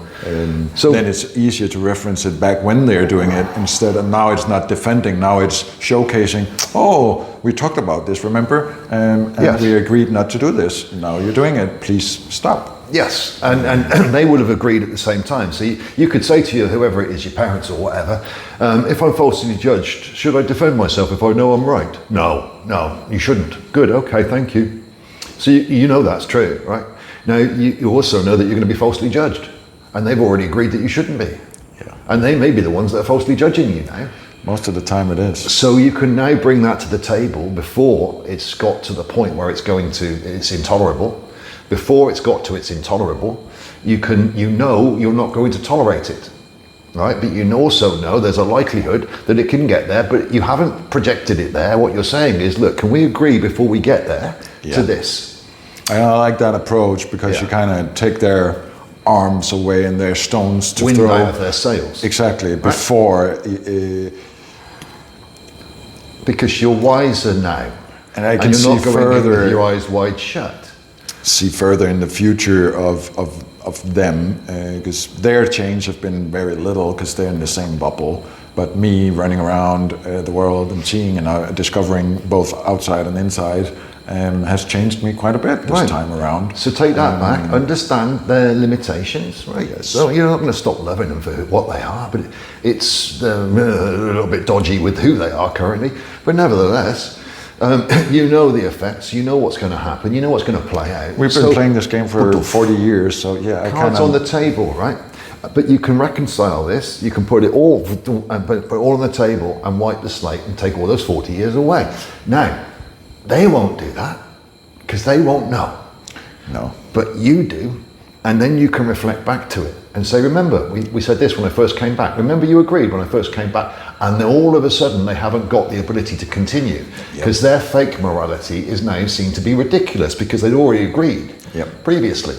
So then it's easier to reference it back when they're doing it instead of now it's not defending, now it's showcasing, oh, we talked about this, remember? And we agreed not to do this. Now you're doing it, please stop. Yes, and they would have agreed at the same time. So you could say to whoever it is, your parents or whatever, if I'm falsely judged, should I defend myself if I know I'm right? No, you shouldn't. Good, okay, thank you. So you know that's true, right? Now you also know that you're going to be falsely judged, and they've already agreed that you shouldn't be. Yeah. And they may be the ones that are falsely judging you now. Most of the time it is. So you can now bring that to the table before it's got to the point where it's intolerable. Before it's got to it's intolerable, you know you're not going to tolerate it. right? But you also know there's a likelihood that it can get there, but you haven't projected it there. What you're saying is, look, can we agree before we get there to this? I like that approach because you kind of take their arms away and their stones to Wind throw out of their sails. Exactly, before because you're wiser now. and I can you're see not going in with further your eyes wide shut. see further in the future of them because their change have been very little because they're in the same bubble, but me running around the world and seeing and discovering both outside and inside has changed me quite a bit this time around. So take that back, understand their limitations, right? Yes. So you're not going to stop loving them for what they are, but it's a little bit dodgy with who they are currently. But nevertheless, you know the effects, you know what's going to happen, you know what's going to play out. We've been playing this game for 40 years, so yeah, I cards on the table, right? But you can reconcile this. You can put it all, put it all on the table and wipe the slate and take all those 40 years away. Now, they won't do that because they won't know. No. But you do, and then you can reflect back to it and say, remember, we said this when I first came back. Remember you agreed when I first came back. And then all of a sudden they haven't got the ability to continue because their fake morality is now seen to be ridiculous because they'd already agreed previously.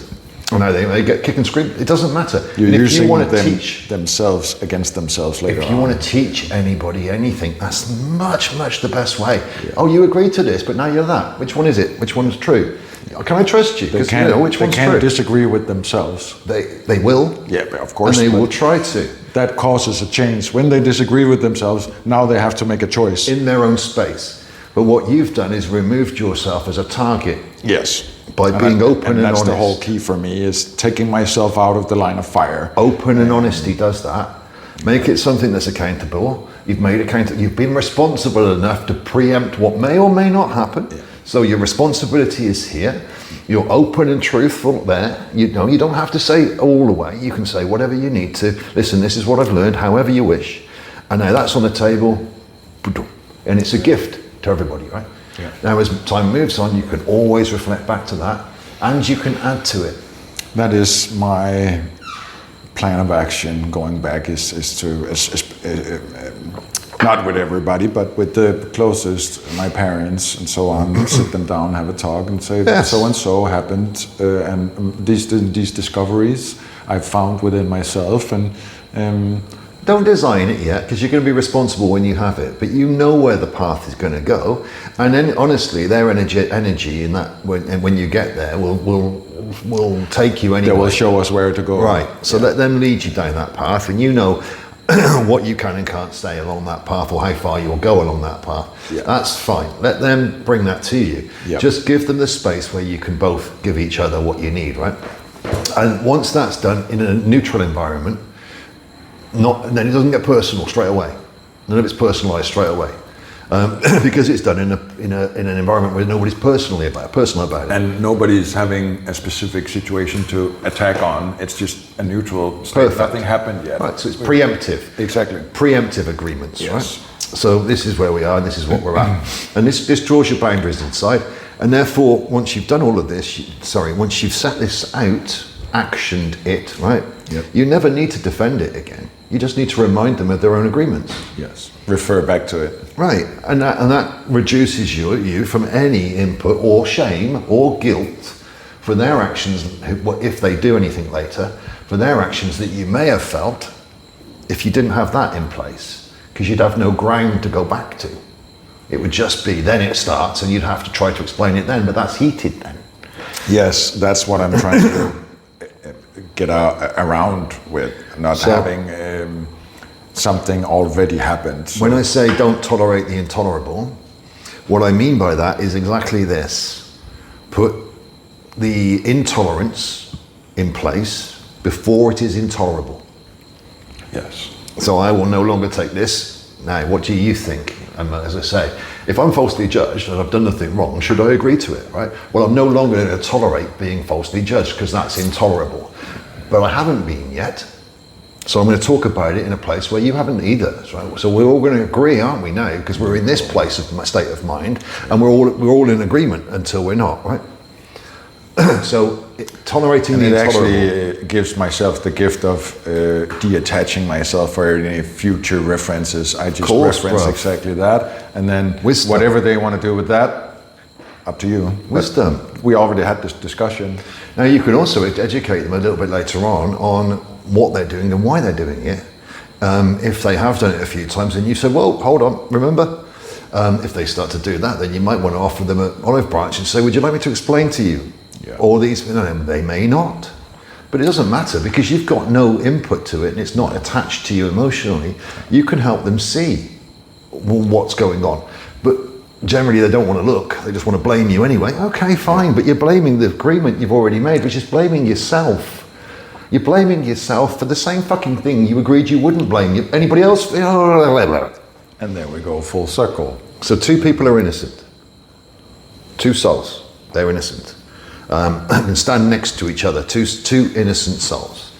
And now they get kick and scream. It doesn't matter. You're and if using you want to them teach themselves against themselves later If you want to teach anybody anything, that's much, much the best way. Oh, you agreed to this, but now you're that. Which one is it? Which one's true? Can I trust you? Because you know which one's They can't true. disagree with themselves. They will. Yeah, but of course. And they but will try to. That causes a change. When they disagree with themselves, now they have to make a choice. In their own space. But what you've done is removed yourself as a target. Yes. By being open and that's honest. the whole key for me, is taking myself out of the line of fire. Open and honesty does that. Make it something that's accountable. You've made accountable. You've been responsible enough to preempt what may or may not happen. Yeah. So your responsibility is here. You're open and truthful there. You know, you don't have to say it all the way. You can say whatever you need to. Listen, this is what I've learned, however you wish. And now that's on the table. And it's a gift to everybody, right? Yeah. Now, as time moves on, you can always reflect back to that, and you can add to it. That is my plan of action. Going back is to not with everybody, but with the closest, my parents and so on. Sit them down, have a talk, and say so and so happened, and these discoveries I've found within myself, and. Don't design it yet, because you're going to be responsible when you have it. But you know where the path is going to go, and then honestly, their energy in that when you get there will take you anywhere. They will show us where to go. Right. So let them lead you down that path, and you know what you can and can't say along that path, or how far you'll go along that path. Yeah. That's fine. Let them bring that to you. Yep. Just give them the space where you can both give each other what you need. Right. And once that's done in a neutral environment. And then it doesn't get personal straight away. None of it's personalised straight away, because it's done in an environment where nobody's personal about it. And nobody's having a specific situation to attack on. It's just a neutral state. Perfect. Nothing happened yet. Right, so it's preemptive. Exactly. Preemptive agreements. Yes. Right. So this is where we are, and this is what we're at, and this draws your boundaries inside. And therefore, once you've done all of this, once you've set this out, actioned it, right? Yep. You never need to defend it again. You just need to remind them of their own agreements. Yes. Refer back to it. Right, and that reduces you from any input or shame or guilt for their actions, if they do anything later, for their actions that you may have felt if you didn't have that in place, because you'd have no ground to go back to. It would just be, then it starts, and you'd have to try to explain it then, but that's heated then. Yes, that's what I'm trying to get around with, not having something already happened. So. When I say don't tolerate the intolerable, what I mean by that is exactly this. Put the intolerance in place before it is intolerable. Yes. So I will no longer take this. Now, what do you think? And as I say, if I'm falsely judged and I've done nothing wrong, should I agree to it, right? Well, I'm no longer going to tolerate being falsely judged because that's intolerable. But I haven't been yet. So I'm going to talk about it in a place where you haven't either, right? So we're all going to agree, aren't we, now? Because we're in this state of mind, and we're all in agreement until we're not, right? So tolerating And the it intolerable. actually gives myself the gift of detaching myself for any future references. I just Course, reference bruv. exactly that, and then Wisdom. whatever they want to do with that, up to you. Wisdom. But we already had this discussion. Now you can also educate them a little bit later on what they're doing and why they're doing it. If they have done it a few times and you say, well, hold on, remember? If they start to do that, then you might want to offer them an olive branch and say, would you like me to explain to you? Yeah. All these, they may not. But it doesn't matter because you've got no input to it and it's not attached to you emotionally. You can help them see what's going on. But generally they don't want to look, they just want to blame you anyway. Okay, fine, but you're blaming the agreement you've already made, which is blaming yourself. You're blaming yourself for the same fucking thing you agreed you wouldn't blame anybody else. And there we go, full circle. So two people are innocent. Two souls, they're innocent. And stand next to each other, two innocent souls.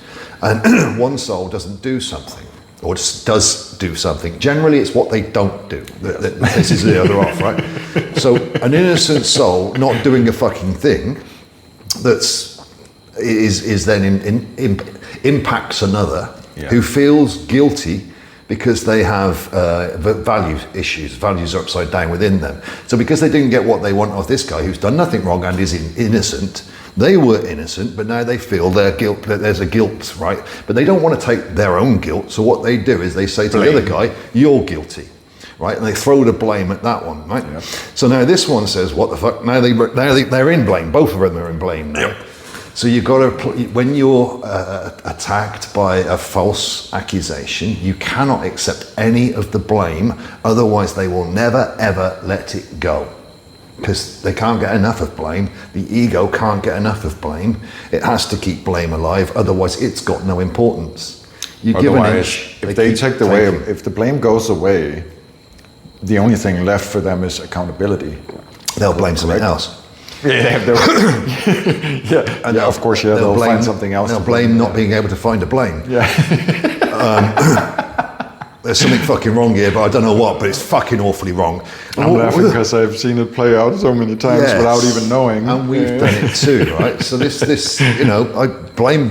And one soul doesn't do something, or just does do something. Generally, it's what they don't do that pisses the other off, right? So an innocent soul not doing a fucking thing is then impacts another who feels guilty because they have value issues. Values are upside down within them. So because they didn't get what they want of this guy who's done nothing wrong and is innocent, they were innocent, but now they feel their guilt, that there's a guilt, right? But they don't want to take their own guilt. So what they do is they say to the other guy, you're guilty, right? And they throw the blame at that one, right? Yep. So now this one says, what the fuck? Now they're in blame. Both of them are in blame now. Yep. So you've got to, when you're attacked by a false accusation, you cannot accept any of the blame, otherwise they will never ever let it go. Because they can't get enough of blame, the ego can't get enough of blame, it has to keep blame alive, otherwise it's got no importance. You give an inch, if they take the way, if the blame goes away, the only thing left for them is accountability. They'll blame something else. Yeah, and of course, they'll find something else. They'll blame not being able to find a blame. Yeah. There's something fucking wrong here, but I don't know what, but it's fucking awfully wrong. I'm laughing because I've seen it play out so many times without even knowing. And we've done it too, right? So this, I blame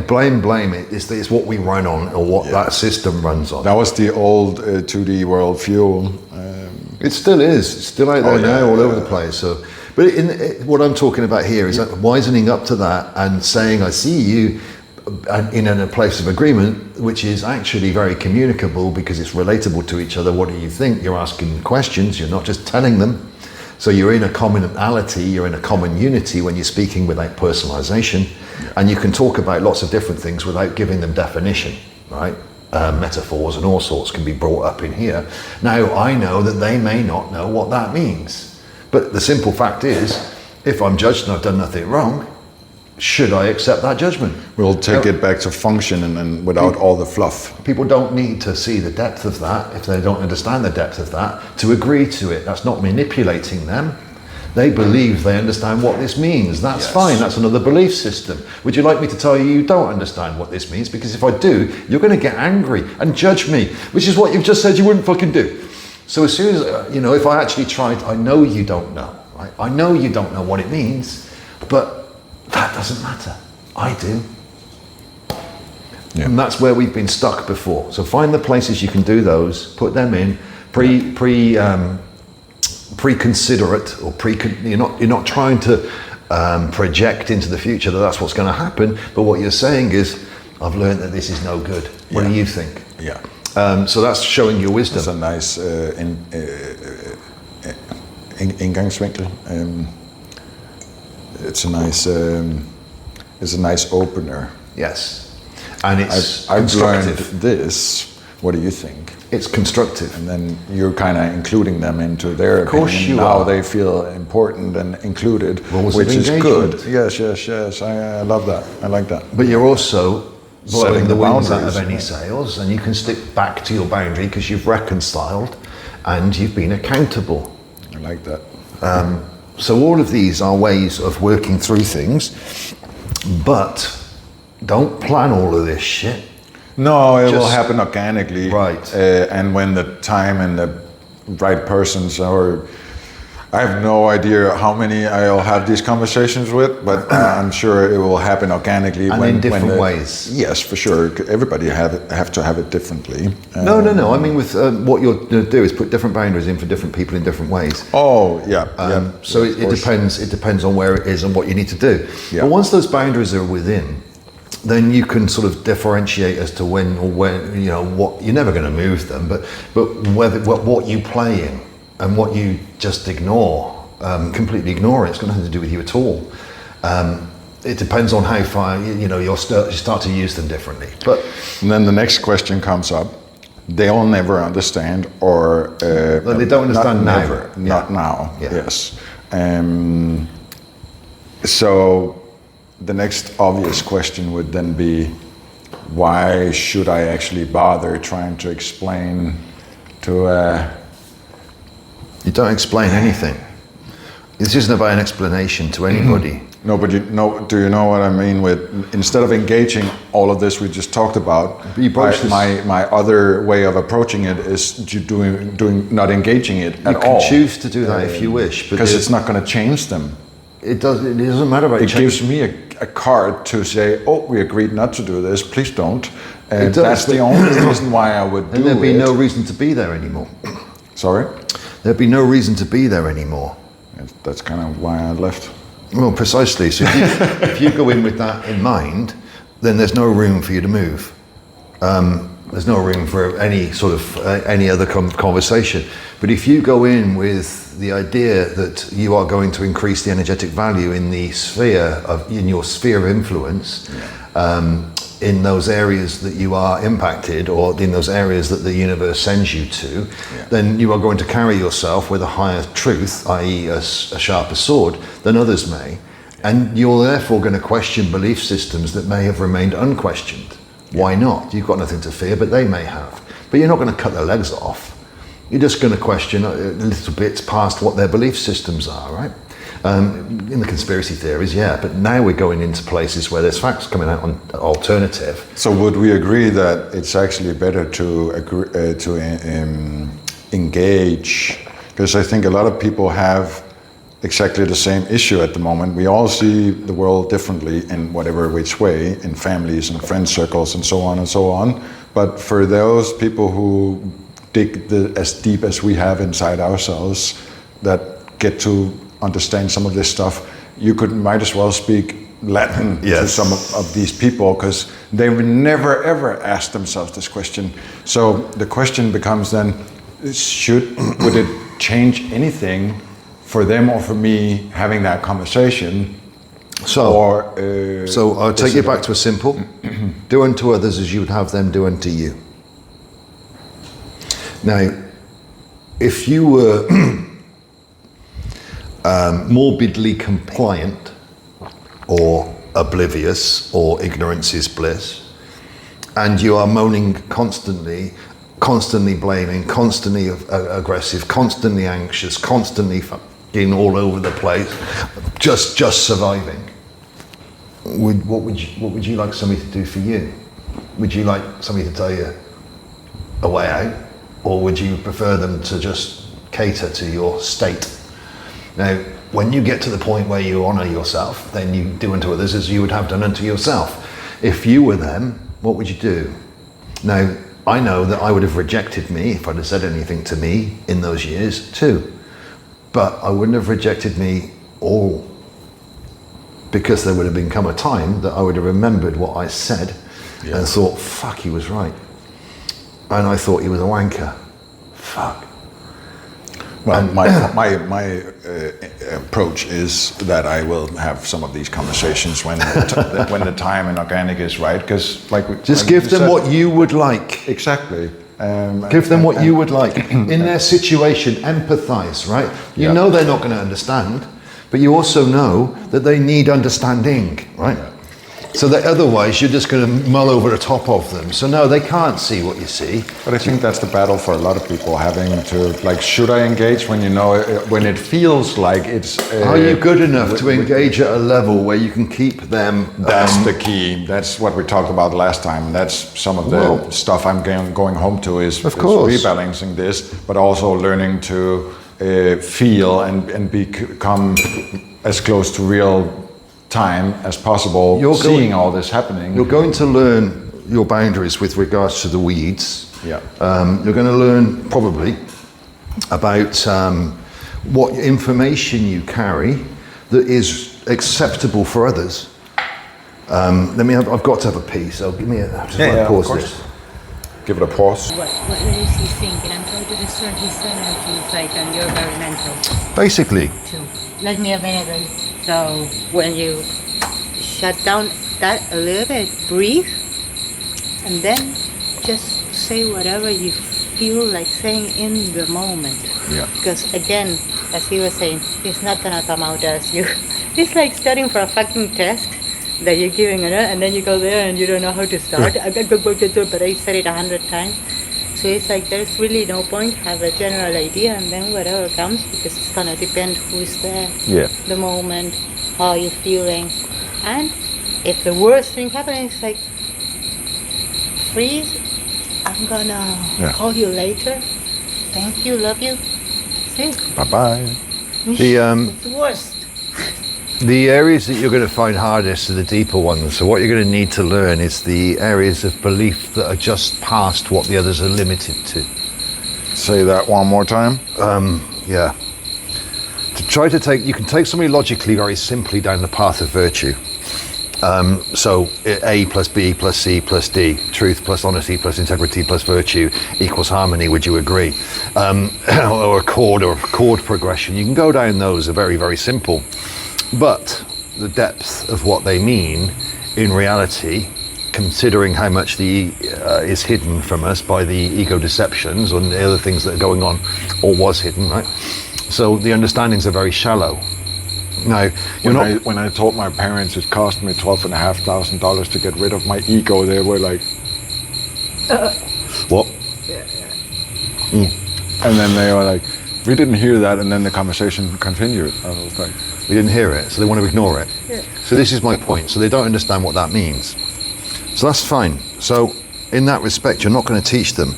it. It's what we run on, or what that system runs on. That was the old 2D world fuel. It still is. It's still out there now, all over the place. So. But what I'm talking about here is wisening up to that and saying, I see you in a place of agreement, which is actually very communicable because it's relatable to each other. What do you think? You're asking questions, you're not just telling them. So you're in a commonality, you're in a common unity when you're speaking without personalization. And you can talk about lots of different things without giving them definition, right? Metaphors and all sorts can be brought up in here. Now, I know that they may not know what that means. But the simple fact is, if I'm judged and I've done nothing wrong, should I accept that judgment? We'll take it back to function and without all the fluff. People don't need to see the depth of that, if they don't understand the depth of that, to agree to it. That's not manipulating them. They believe they understand what this means. That's fine, that's another belief system. Would you like me to tell you you don't understand what this means? Because if I do, you're going to get angry and judge me, which is what you've just said you wouldn't fucking do. So as soon as, if I actually tried, I know you don't know, right? I know you don't know what it means, but that doesn't matter. I do. Yeah. And that's where we've been stuck before. So find the places you can do those, put them in, pre-considerate, or you're not trying to project into the future that that's what's going to happen, but what you're saying is, I've learned that this is no good. What do you think? Yeah. So that's showing your wisdom. That's a nice indgangsvinkel. It's a nice opener. Yes, and it's I've learned constructive. this. What do you think? It's constructive, and then you're kind of including them into their Of course opinion. you now are. they feel important and included, Rules of which is engagement. good. Yes. I love that. I like that. But you're also blowing Setting the the winds out of boundaries. any sails, and you can stick back to your boundary because you've reconciled and you've been accountable. I like that. So all of these are ways of working through things, but don't plan all of this shit. No, it will Just- happen organically. Right. And when the time and the right persons are I have no idea how many I'll have these conversations with, but I'm sure it will happen organically. And in different ways. Yes, for sure. Everybody have to have it differently. No. I mean, with what you're going to do is put different boundaries in for different people in different ways. Oh, yeah. So it depends. It depends on where it is and what you need to do. Yeah. But once those boundaries are within, then you can sort of differentiate as to when or when, you know, what you're never going to move them, but whether what you play in and what you just ignore, completely ignore it. It's got nothing to do with you at all. It depends on how far you start to use them differently. But and then the next question comes up. They'll never understand, or they don't understand now. Never, not now. Yeah. Yes. So the next obvious question would then be, why should I actually bother trying to explain to? You don't explain anything. This isn't about an explanation to anybody. No, but do you know what I mean with, instead of engaging all of this we just talked about, my other way of approaching it is doing not engaging it at all. You can choose to do that if you wish, because it's not going to change them. It doesn't matter about it gives me a card to say, oh, we agreed not to do this, please don't. That's the only reason why I would do it. And there'd be no reason to be there anymore. Sorry? There'd be no reason to be there anymore. That's kind of why I left. Well, precisely. So if you go in with that in mind, then there's no room for you to move. There's no room for any sort of any other conversation. But if you go in with the idea that you are going to increase the energetic value in the in your sphere of influence, in those areas that you are impacted, or in those areas that the universe sends you to, then you are going to carry yourself with a higher truth, i.e. a sharper sword, than others may. And you're therefore going to question belief systems that may have remained unquestioned. Why not? You've got nothing to fear, but they may have. But you're not going to cut their legs off. You're just going to question little bits past what their belief systems are, right? In the conspiracy theories, but now we're going into places where there's facts coming out on alternative. So would we agree that it's actually better to engage? Because I think a lot of people have exactly the same issue at the moment. We all see the world differently in whatever which way, in families and friend circles and so on and so on. But for those people who dig as deep as we have inside ourselves, that get to understand some of this stuff, you might as well speak Latin to some of these people, because they would never ever ask themselves this question. So the question becomes then, would it change anything for them or for me having that conversation? So I'll take you back to a simple: do unto others as you would have them do unto you. Now, if you were morbidly compliant, or oblivious, or ignorance is bliss, and you are moaning constantly blaming, constantly aggressive, constantly anxious, constantly fucking all over the place, just surviving, what would you like somebody to do for you? Would you like somebody to tell you a way out, or would you prefer them to just cater to your state? Now, when you get to the point where you honour yourself, then you do unto others as you would have done unto yourself. If you were them, what would you do? Now, I know that I would have rejected me if I'd have said anything to me in those years too. But I wouldn't have rejected me all, because there would have come a time that I would have remembered what I said and thought, fuck, he was right. And I thought he was a wanker. Fuck. Well, my approach is that I will have some of these conversations when the time and organic is right. Because give them what you would like. Exactly. Give them what you would like in their situation. Empathize, right? You know they're not going to understand, but you also know that they need understanding, right? Yeah. So that otherwise you're just going to mull over the top of them. So no, they can't see what you see. But I think that's the battle for a lot of people, having to, should I engage when when it feels like it's... Are you good enough to engage at a level where you can keep them... That's the key. That's what we talked about last time. That's some of the stuff I'm going home to is rebalancing this, but also learning to feel and become as close to real time as possible, seeing all this happening. You're going to learn your boundaries with regards to the weeds. Yeah. You're going to learn probably about what information you carry that is acceptable for others. I've got to have a pee, so give me pause of course. this. Give it a pause. What is he thinking? I'm trying to discern his energy, like, and you're very mental. Basically, Too. Let me a minute. So when you shut down that a little bit, breathe, and then just say whatever you feel like saying in the moment. Yeah. Because again, as he was saying, it's not gonna come out as you. It's like studying for a fucking test that you're giving it, and then you go there and you don't know how to start. But I said it 100 times. So it's like there's really no point. Have a general idea, and then whatever comes, because it's gonna depend who's there, the moment, how you're feeling, and if the worst thing happens, it's like freeze. I'm gonna call you later. Thank you, love you. See? Bye-bye. It's the worst. the areas that you're going to find hardest are the deeper ones. So what you're going to need to learn is the areas of belief that are just past what the others are limited to. Say that one more time. Yeah. To try to take, you can take somebody logically very simply down the path of virtue. So A plus B plus C plus D, truth plus honesty plus integrity plus virtue equals harmony, would you agree? Or a chord progression. You can go down those, are very, very simple. But the depth of what they mean in reality, considering how much is hidden from us by the ego deceptions and the other things that are going on, or was hidden, right? So the understandings are very shallow. Now, when I told my parents it cost me $12,500 to get rid of my ego, they were like, what? And then they were like, we didn't hear that, and then the conversation continued. I was like, We didn't hear it, so they want to ignore it. Yeah. So this is my point. So they don't understand what that means. So that's fine. So in that respect, you're not going to teach them.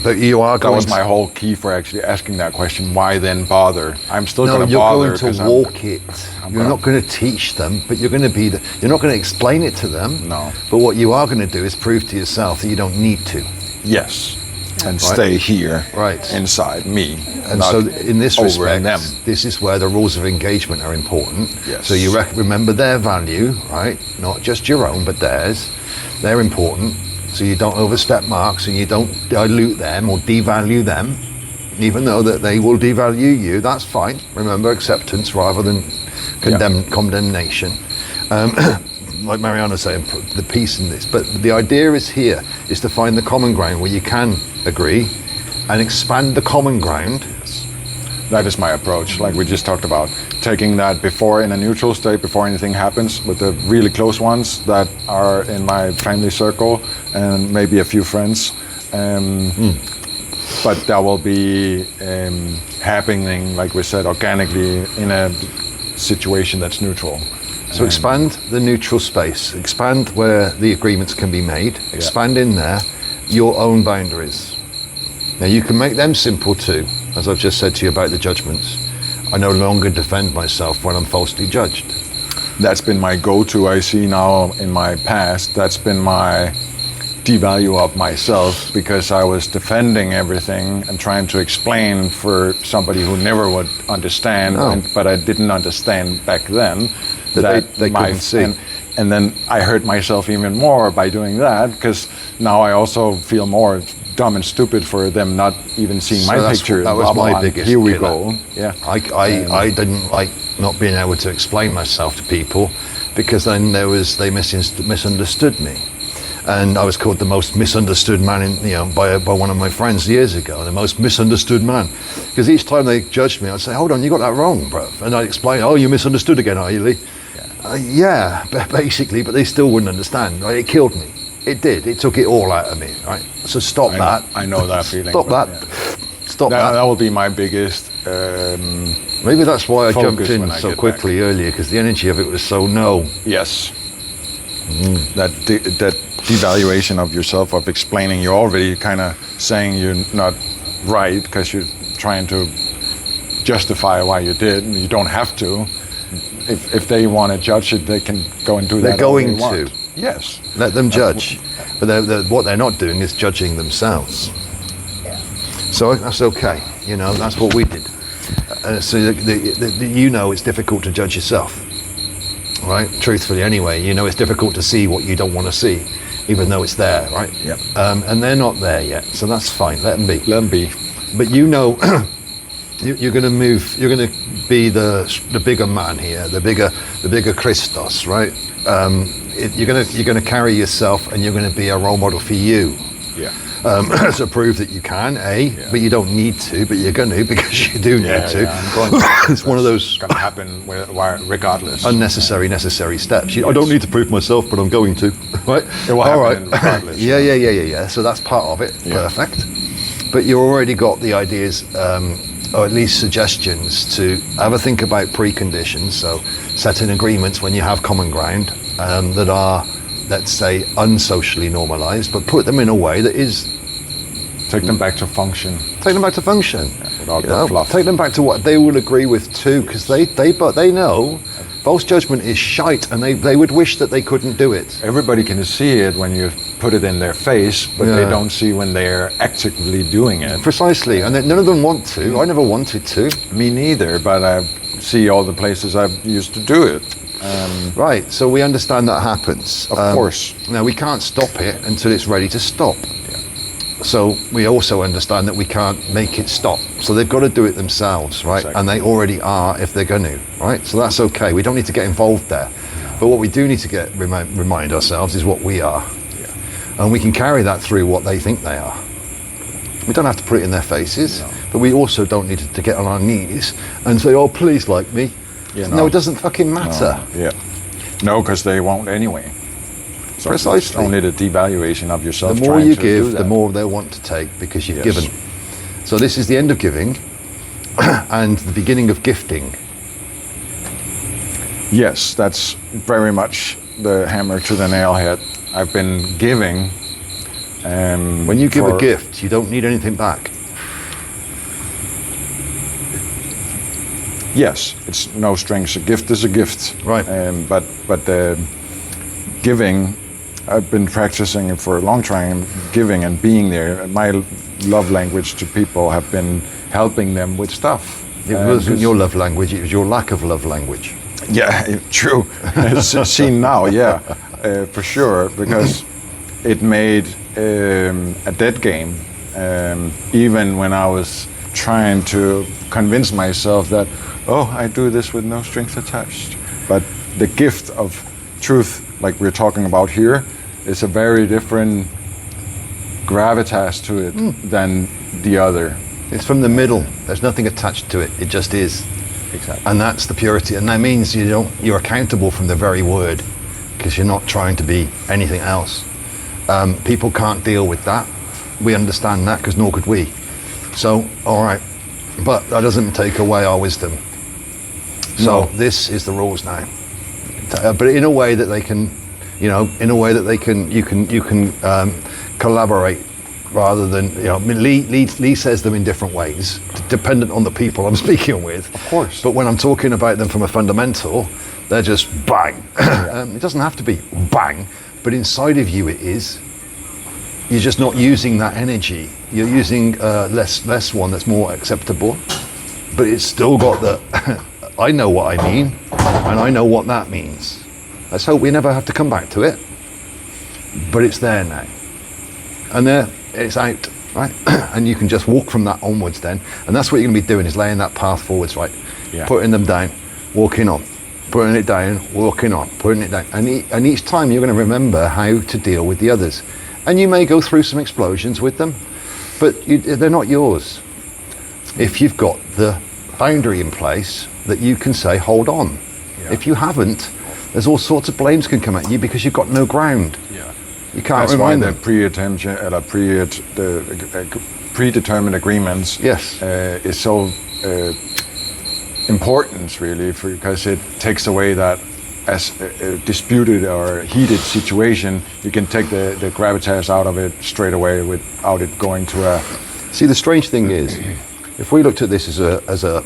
But you are that going was my whole key for actually asking that question. Why then bother? I'm still No, going to you're bother. going to 'cause walk it. I'm You're gonna- not going to teach them, but you're going to be you're not going to explain it to them. No. But what you are going to do is prove to yourself that you don't need to. Yes. And stay here, Right. inside me. And not so in this over respect, them. this is where the rules of engagement are important. Yes. So you remember their value, right? Not just your own, but theirs. They're important. So you don't overstep marks and you don't dilute them or devalue them, even though that they will devalue you. That's fine. Remember acceptance rather than condemnation. Like Mariana saying, put the peace in this. But the idea is here is to find the common ground where you can agree and expand the common ground. That is my approach, like we just talked about. Taking that before in a neutral state, before anything happens, with the really close ones that are in my family circle and maybe a few friends. But that will be happening, like we said, organically in a situation that's neutral. So expand the neutral space, expand where the agreements can be made, expand in there your own boundaries. Now you can make them simple too, as I've just said to you about the judgments. I no longer defend myself when I'm falsely judged. That's been my go-to. I see now in my past, that's been my devalue of myself, because I was defending everything and trying to explain for somebody who never would understand, but I didn't understand back then. That they couldn't see. And then I hurt myself even more by doing that, because now I also feel more dumb and stupid for them not even seeing So my that's- picture. that was blah, blah, my blah. biggest Here we killer. go. Yeah. I didn't like not being able to explain myself to people, because then they misunderstood me. And I was called the most misunderstood man by one of my friends years ago, the most misunderstood man. Because each time they judged me, I'd say, hold on, you got that wrong, bro. And I'd explain, oh, you misunderstood again, are you, Lee? Yeah, basically, but they still wouldn't understand. Right? It killed me. It did. It took it all out of me. Right. So stop that. I know that feeling. Stop but, that. yeah. Stop That that. will be my biggest. Maybe that's why I focus jumped in when I so get quickly earlier, because the energy of it was so no. Yes. That devaluation of yourself, of explaining, you're already kind of saying you're not right because you're trying to justify why you did. You don't have to. If they want to judge it, they can go and do They're that. all going they want. to. Yes. Let them judge. But what they're not doing is judging themselves. So that's okay. You know, that's what we did. So you know it's difficult to judge yourself, right? Truthfully, anyway, you know it's difficult to see what you don't want to see, even though it's there, right? Yep. And they're not there yet, so that's fine. Let them be. Let them be. But you know, you're going to move. You're going to be the bigger man here, the bigger Christos, right? You're going to carry yourself, and you're going to be a role model for you. Yeah. To prove that you can, but you don't need to, but you're going to because you do need to. I'm going to. It's one of those going to happen regardless. necessary steps. I don't need to prove myself, but I'm going to. Right? It will happen regardless. Yeah. So that's part of it. Yeah. Perfect. But you already got the ideas, or at least suggestions to have a think about preconditions. So setting agreements when you have common ground that are, let's say, unsocially normalized, but put them in a way that is. Take them back to function. Take them back to function. Without the fluff. Take them back to what they will agree with too, because they know false judgment is shite, and they would wish that they couldn't do it. Everybody can see it when you put it in their face, but they don't see when they're actively doing it. Precisely, and none of them want to. I never wanted to. Me neither, but I see all the places I've used to do it. Right, so we understand that happens. Of course. Now, we can't stop it until it's ready to stop. So we also understand that we can't make it stop. So they've got to do it themselves, right? Exactly. And they already are if they're going to, right? So that's okay. We don't need to get involved there. But what we do need to remind ourselves is what we are. And we can carry that through what they think they are. We don't have to put it in their faces, but we also don't need to get on our knees and say, oh, please like me. No, it doesn't fucking matter. No, because they won't anyway. So Precisely. It's only the devaluation of yourself. The more trying you to give, do the that. more they want to take because you've given. So this is the end of giving and the beginning of gifting. Yes, that's very much the hammer to the nail head. I've been giving. When you give a gift, you don't need anything back. Yes, it's no strings. A gift is a gift. Right. But giving, I've been practicing it for a long time. Giving and being there. My love language to people have been helping them with stuff. It wasn't your love language, it was your lack of love language. Yeah, true. It's seen now, for sure, because it made a dead game. Even when I was trying to convince myself that, I do this with no strings attached. But the gift of truth, like we're talking about here, is a very different gravitas to it than the other. It's from the middle. There's nothing attached to it. It just is. Exactly. And that's the purity. And that means you're accountable from the very word because you're not trying to be anything else. People can't deal with that. We understand that because nor could we. So, all right. But that doesn't take away our wisdom. So this is the rules now. But in a way that they can, you can collaborate rather than, Lee says them in different ways, dependent on the people I'm speaking with. Of course. But when I'm talking about them from a fundamental, they're just bang. It doesn't have to be bang, but inside of you it is. You're just not using that energy. You're using less one that's more acceptable, but it's still got the, I know what I mean, and I know what that means. Let's hope we never have to come back to it, but it's there now. And there, it's out, right? And you can just walk from that onwards then, and that's what you're gonna be doing, is laying that path forwards, right? Yeah. Putting them down, walking on, putting it down, walking on, putting it down. And each time you're gonna remember how to deal with the others. And you may go through some explosions with them, but they're not yours. If you've got the boundary in place that you can say, hold on. Yeah. If you haven't, there's all sorts of blames can come at you because you've got no ground. Yeah. You can't That's why remind the them. predetermined agreements Yes. is so important, really, because it takes away that as a disputed or heated situation, you can take the gravitas out of it straight away without it going to a... See, the strange thing is, if we looked at this as a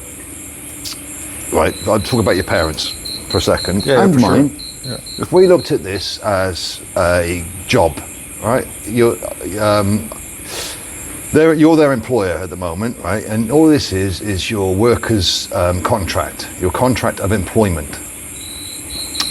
right, I'll talk about your parents for a second, Yeah, and for sure. mine. Yeah. If we looked at this as a job, right? You're their employer at the moment, right? And all this is your worker's contract, your contract of employment.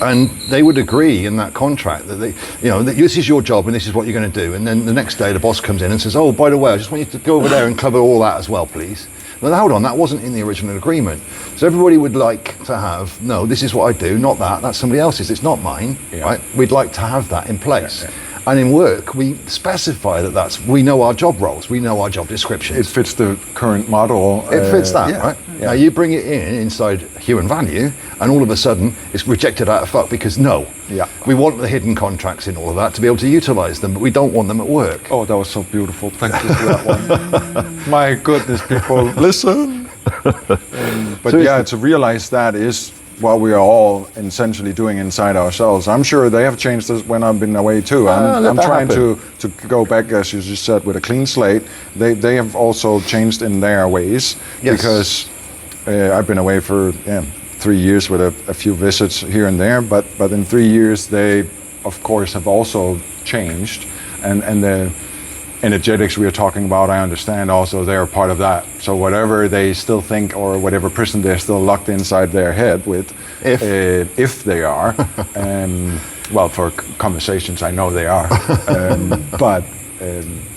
And they would agree in that contract that that this is your job and this is what you're going to do. And then the next day the boss comes in and says, oh, by the way, I just want you to go over there and cover all that as well, please. Well, hold on, that wasn't in the original agreement. So everybody would like to have, no, this is what I do, not that, that's somebody else's, it's not mine, right? We'd like to have that in place. Yeah. And in work, we specify that we know our job roles, we know our job descriptions. It fits the current model. It fits that, yeah. right? Yeah. Now you bring it inside human value, and all of a sudden it's rejected out of fuck because we want the hidden contracts in all of that to be able to utilise them, but we don't want them at work. Oh, that was so beautiful. Thank you for that one. My goodness, people, listen. But So to realize that is what we are all essentially doing inside ourselves. I'm sure they have changed this when I've been away too. I'm that trying happen. to go back, as you just said, with a clean slate. They have also changed in their ways because I've been away for 3 years with a few visits here and there. But in 3 years, they of course have also changed, and the energetics we are talking about, I understand also they're part of that. So whatever they still think, or whatever prison they're still locked inside their head with, if they are, well, for conversations I know they are, but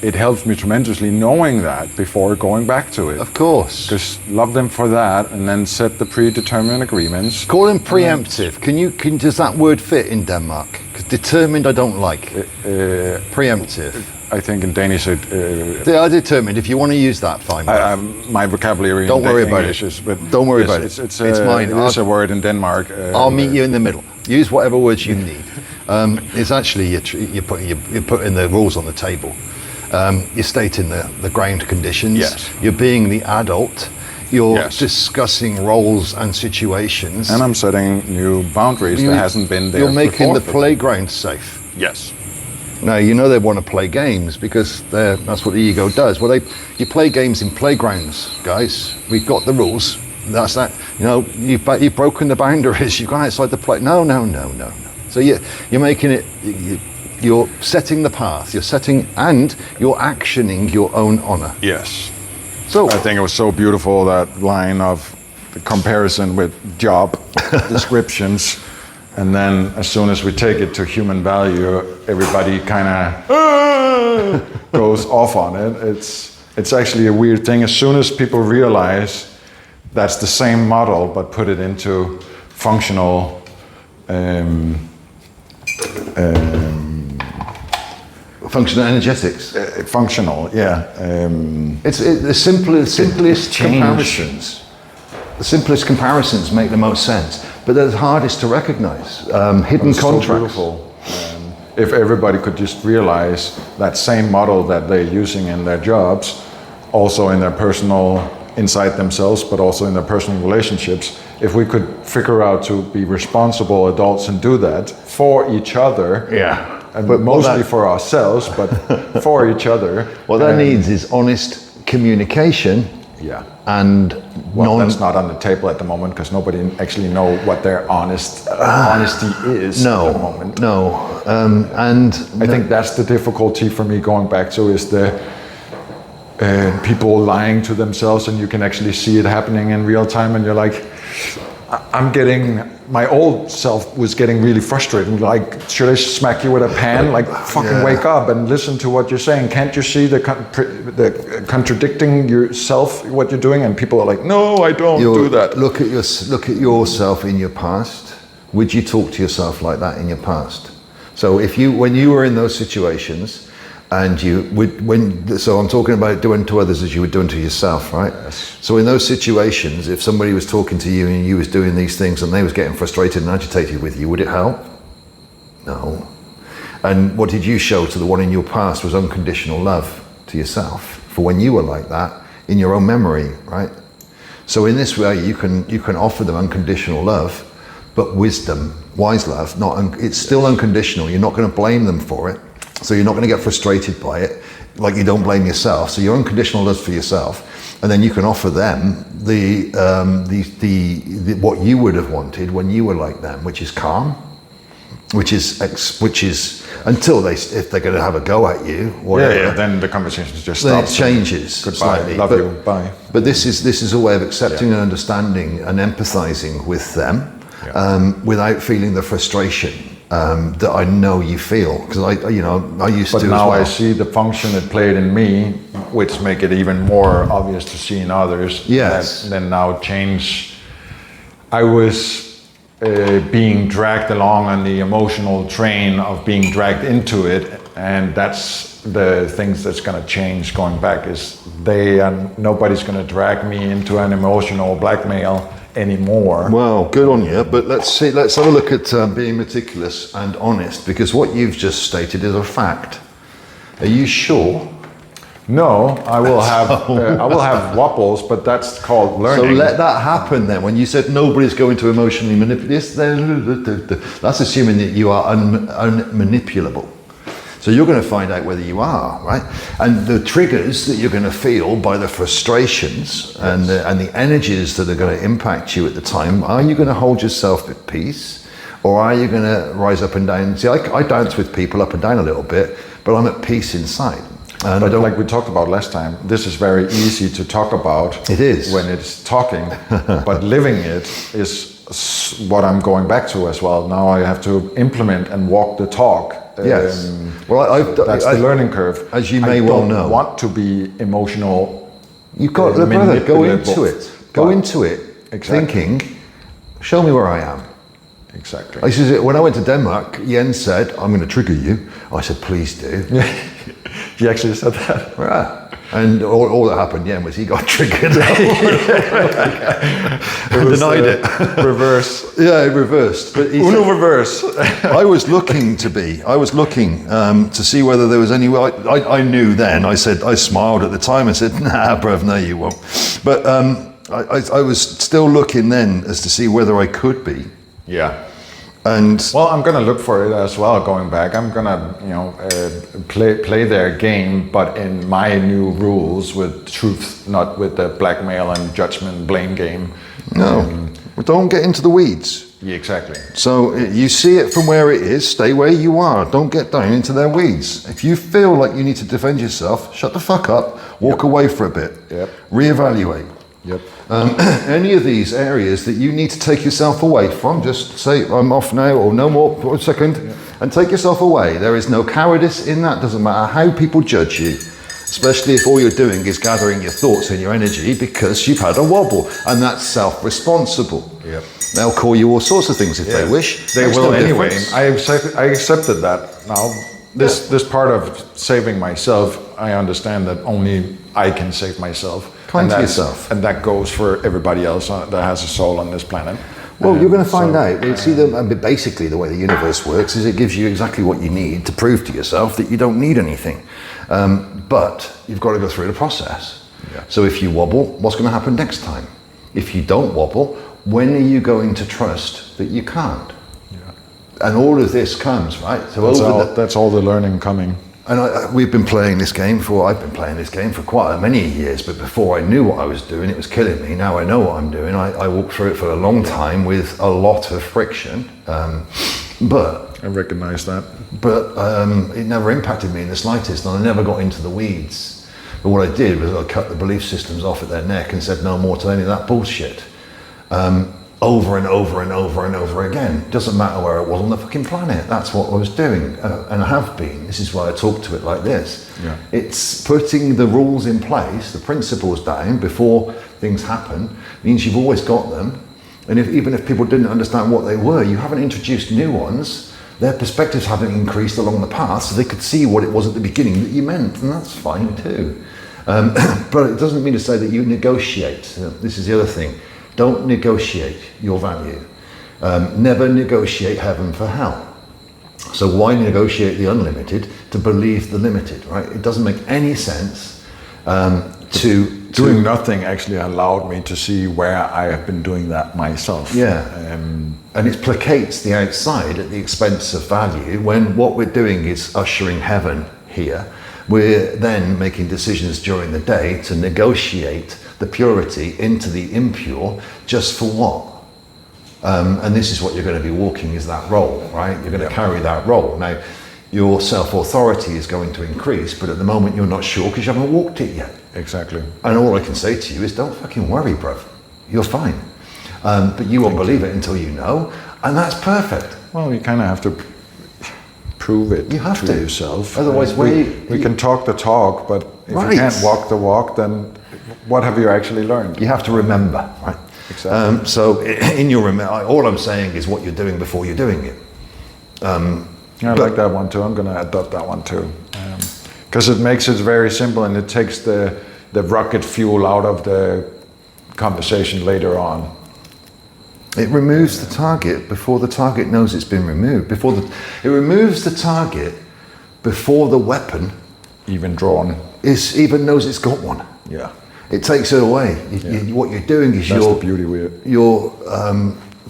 it helps me tremendously knowing that before going back to it. Of course. Just love them for that, and then set the predetermined agreements. Call them preemptive. Does that word fit in Denmark? Because determined I don't like. Preemptive. I think in Danish They are determined. If you want to use that, fine. my vocabulary Don't in worry about English it. is, but Don't worry yes, about it. It's mine. It is a word in Denmark. I'll meet you in the middle. Use whatever words you need. It's actually you're putting the rules on the table. You're stating the ground conditions. Yes. You're being the adult. You're Yes. discussing roles and situations. And I'm setting new boundaries that hasn't been there. You're making before. the playground safe. Yes. Now, they want to play games because that's what the ego does. Well, you play games in playgrounds, guys. We've got the rules. That's that. You've broken the boundaries. You've gone outside the play. No. So you're making it. You're setting the path. You're actioning your own honor. Yes. So I think it was so beautiful, that line of the comparison with job descriptions. And then as soon as we take it to human value, everybody kind of goes off on it. It's actually a weird thing. As soon as people realize that's the same model, but put it into functional functional energetics. functional, yeah. It's the simplest change. comparisons. The simplest comparisons make the most sense, but they're the hardest to recognize. Hidden It's so contracts. beautiful. If everybody could just realize that same model that they're using in their jobs, also in their personal, inside themselves, but also in their personal relationships, if we could figure out to be responsible adults and do that for each other, and But mostly for ourselves, but for each other. What that needs is honest communication Yeah. and Well, that's not on the table at the moment because nobody actually know what their honesty is at the moment. And I think that's the difficulty for me going back to, is the people lying to themselves, and you can actually see it happening in real time, and you're like, my old self was getting really frustrated, like, should I smack you with a pan? Like, fucking wake up and listen to what you're saying. Can't you see the contradicting yourself, what you're doing? And people are like, no, I don't do that. Look at yourself in your past. Would you talk to yourself like that in your past? So when you were in those situations, and so I'm talking about doing to others as you were doing to yourself, right? Yes. So in those situations, if somebody was talking to you and you was doing these things and they was getting frustrated and agitated with you, would it help? No. And what did you show to the one in your past was unconditional love to yourself for when you were like that in your own memory, right? So in this way, you can offer them unconditional love, but wisdom, wise love, it's still unconditional. You're not going to blame them for it. So you're not going to get frustrated by it, like you don't blame yourself. So your unconditional love for yourself, and then you can offer them the what you would have wanted when you were like them, which is calm, which is until if they're going to have a go at you, whatever. Yeah, then the conversation just Then stops. it changes Goodbye. slightly. Love you. Bye. But this is a way of accepting and understanding and empathizing with them without feeling the frustration that I know you feel, because I used But to. now as well. I see the function it played in me, which make it even more obvious to see in others. Yes. That then now change. I was being dragged along on the emotional train of being dragged into it, and that's the things that's going to change going back. Is nobody's going to drag me into an emotional blackmail anymore. Well, good on you. But let's have a look at being meticulous and honest, because what you've just stated is a fact. Are you sure? No, I will have wobbles, but that's called So learning. let that happen then. When you said nobody's going to emotionally manipulate, that's assuming that you are unmanipulable. So you're going to find out whether you are, right? And the triggers that you're going to feel by the frustrations and the energies that are going to impact you at the time, are you going to hold yourself at peace? Or are you going to rise up and down? See, I dance with people up and down a little bit, but I'm at peace inside. And But like we talked about last time, this is very easy to talk about. It is. When it's talking, but living it is what I'm going back to as well. Now I have to implement and walk the talk. Yes. Well, that's the learning curve. As you may well know. I don't want to be emotional. You've got, brother, go into manipulable. it. Go But- into it Exactly. thinking, show me where I am. Exactly. When I went to Denmark, Jens said, I'm going to trigger you. I said, please do. He actually said that. Yeah. And all that happened, Yen, was he got triggered. And denied it. Reverse. Yeah, it reversed. But he Uno said, reverse. I was looking to see whether there was any way. I knew then. I smiled at the time and said, nah, bruv, no, you won't. But I was still looking then as to see whether I could be. Yeah. And Well, I'm gonna look for it as well. Going back, I'm gonna, play their game, but in my new rules with truth, not with the blackmail and judgment, blame game. no, don't get into the weeds. Yeah, exactly. So you see it from where it is, stay where you are. Don't get down into their weeds. If you feel like you need to defend yourself, shut the fuck up, walk away for a bit, Yep. reevaluate. Yep. Any of these areas that you need to take yourself away from, just say, I'm off now, or no more for a second, and take yourself away. There is no cowardice in that. Doesn't matter how people judge you, especially if all you're doing is gathering your thoughts and your energy because you've had a wobble, and that's self-responsible. Yep. They'll call you all sorts of things if they wish. They Makes will no anyway. difference. I accepted that now. This part of saving myself, I understand that only I can save myself. Kind to that's- yourself. And that goes for everybody else that has a soul on this planet. Well, you're going to find So- out. See, basically, the way the universe works is it gives you exactly what you need to prove to yourself that you don't need anything. But you've got to go through the process. Yeah. So if you wobble, what's going to happen next time? If you don't wobble, when are you going to trust that you can't? Yeah. And all of this comes, right? So That's all the learning coming. and I've been playing this game for quite many years, but before I knew what I was doing, it was killing me. Now I know what I'm doing. I walked through it for a long time with a lot of friction, but I recognize that. it never impacted me in the slightest, and I never got into the weeds. But what I did was I cut the belief systems off at their neck and said no more to any of that bullshit. Over and over and over and over again. Doesn't matter where it was on the fucking planet. That's what I was doing, and I have been. This is why I talk to it like this. Yeah. It's putting the rules in place, the principles down before things happen. Means you've always got them, and even if people didn't understand what they were, you haven't introduced new ones. Their perspectives haven't increased along the path, so they could see what it was at the beginning that you meant, and that's fine too. But it doesn't mean to say that you negotiate. This is the other thing. Don't negotiate your value. Never negotiate heaven for hell. So why negotiate the unlimited to believe the limited, right? It doesn't make any sense Doing nothing actually allowed me to see where I have been doing that myself. Yeah. And it placates the outside at the expense of value, when what we're doing is ushering heaven here. We're then making decisions during the day to negotiate the purity into the impure, just for what? And this is what you're going to be walking, is that role, right? You're going to carry that role. Now, your self-authority is going to increase, but at the moment you're not sure because you haven't walked it yet. Exactly. And all I can say to you is don't fucking worry, bruv. You're fine. But you won't believe it until you know, and that's perfect. Well, you kind of have to prove it You have to. yourself. Otherwise, we can talk the talk, but if Right. you can't walk the walk, then what have you actually learned? You have to remember, right? Exactly. So in your all I'm saying is what you're doing before you're doing it. Yeah, I like that one too. I'm going to adopt that one too. Because it makes it very simple and it takes the rocket fuel out of the conversation later on. It removes the target before the target knows it's been removed. It removes the target before the weapon Even drawn. even knows it's got one. Yeah. It takes it away. What you're doing is That's the beauty with it. you're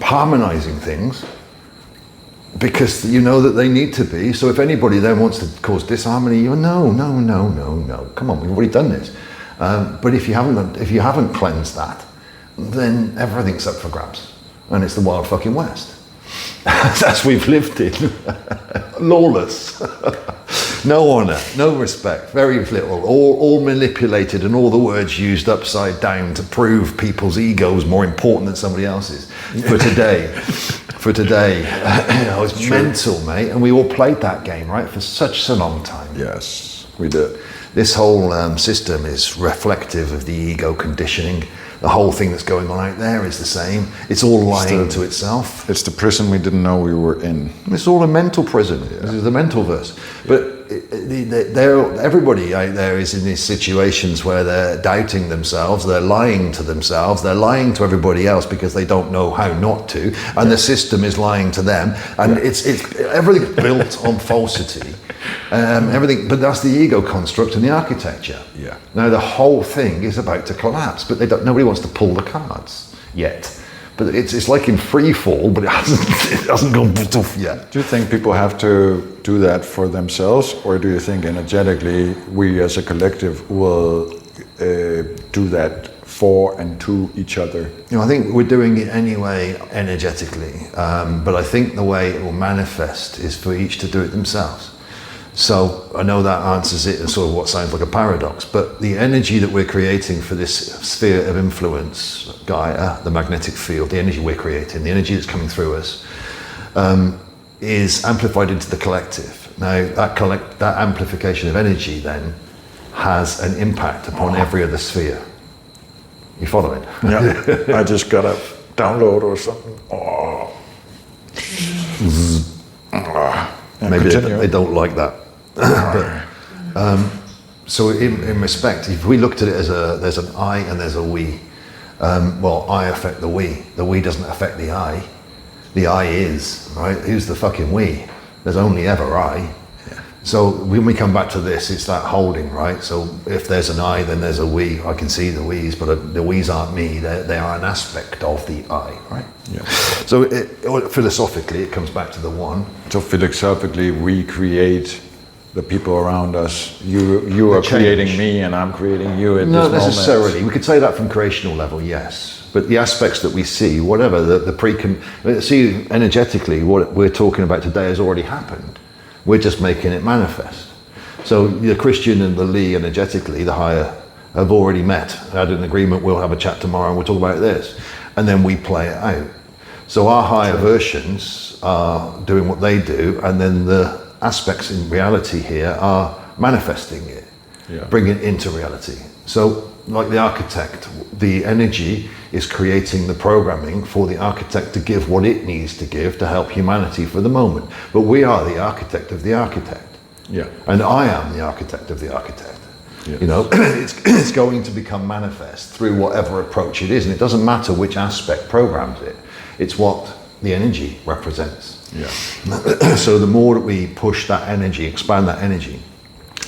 harmonizing things because you know that they need to be. So if anybody then wants to cause disharmony, you're no. Come on, we've already done this. But if you haven't cleansed that, then everything's up for grabs, and it's the wild fucking West. That's we've lived in. Lawless. No honour, no respect, very little, all manipulated, and all the words used upside down to prove people's ego is more important than somebody else's. For today, it's mental, mate, and we all played that game, right, for such a long time. Yes, we did. This whole system is reflective of the ego conditioning. The whole thing that's going on out there is the same. It's all lying to itself. It's the prison we didn't know we were in. It's all a mental prison. This is the mental verse. But everybody out there is in these situations where they're doubting themselves, they're lying to themselves, they're lying to everybody else because they don't know how not to, and the system is lying to them, and it's everything's built on falsity. Everything, but that's the ego construct and the architecture. Yeah. Now the whole thing is about to collapse, but nobody wants to pull the cards yet. But it's like in free fall, but it hasn't gone off yet. Do you think people have to do that for themselves, or do you think energetically we as a collective will do that for and to each other? You know, I think we're doing it anyway energetically, but I think the way it will manifest is for each to do it themselves. So I know that answers it in sort of what sounds like a paradox, but the energy that we're creating for this sphere of influence, Gaia, the magnetic field, the energy we're creating, the energy that's coming through us, is amplified into the collective. Now that amplification of energy then has an impact upon every other sphere. You following? Yeah. I just got a download or something. Oh. Maybe they don't like that. So in respect, if we looked at it as there's an I and there's a we, well, I affect the we doesn't affect the I is, right? Who's the fucking we? There's only ever I. Yeah. So when we come back to this, it's that holding, right? So if there's an I, then there's a we. I can see the we's, but the we's aren't me. They are an aspect of the I, right? Yeah. So philosophically, it comes back to the one. So philosophically, we create the people around us. You are creating me, and I'm creating you at this moment. Not necessarily. We could say that from creational level, yes. But the aspects that we see, whatever, see energetically, what we're talking about today has already happened. We're just making it manifest. So the Christian and the Lee energetically, the higher, have already met, had an agreement, we'll have a chat tomorrow and we'll talk about this. And then we play it out. So our higher versions are doing what they do, and then the aspects in reality here are manifesting it, bringing it into reality. So like the architect, the energy is creating the programming for the architect to give what it needs to give to help humanity for the moment. But we are the architect of the architect. Yeah. And I am the architect of the architect. Yes. You know, it's going to become manifest through whatever approach it is, and it doesn't matter which aspect programs it. It's what the energy represents. Yeah. So the more that we push that energy, expand that energy,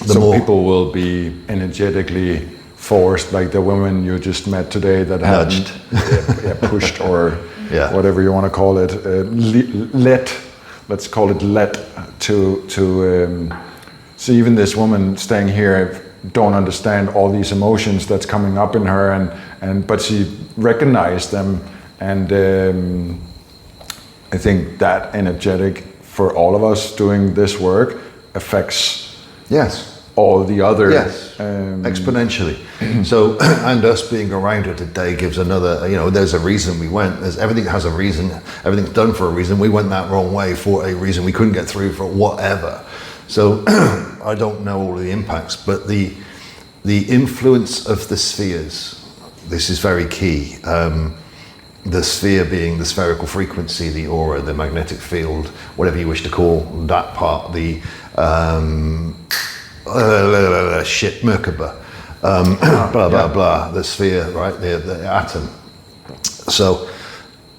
the more people will be energetically forced, like the women you just met today that nudged, pushed, or whatever you want to call it, let's call it to. So even this woman staying here don't understand all these emotions that's coming up in her, but she recognized them, and I think that energetic for all of us doing this work affects Yes. all the other. Yes, exponentially. So, and us being around her today gives another, there's a reason we went. Everything has a reason. Everything's done for a reason. We went that wrong way for a reason. We couldn't get through for whatever. So, I don't know all of the impacts, but the influence of the spheres, this is very key. The sphere being the spherical frequency, the aura, the magnetic field, whatever you wish to call that part, the Merkaba, blah, blah, blah, the sphere, right, the atom. So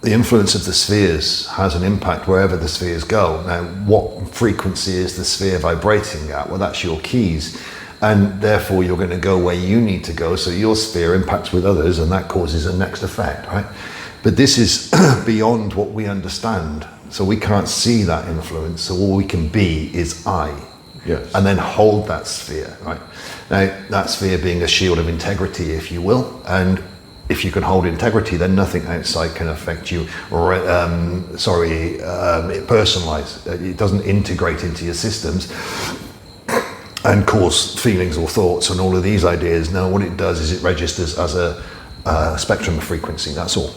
the influence of the spheres has an impact wherever the spheres go. Now, what frequency is the sphere vibrating at? Well, that's your keys. And therefore, you're going to go where you need to go. So your sphere impacts with others, and that causes a next effect, right? But this is beyond what we understand. So we can't see that influence. So all we can be is I. Yes. And then hold that sphere, right? Now, that sphere being a shield of integrity, if you will. And if you can hold integrity, then nothing outside can affect you. Personalize. It doesn't integrate into your systems and cause feelings or thoughts and all of these ideas. No, what it does is it registers as a spectrum of frequency, that's all.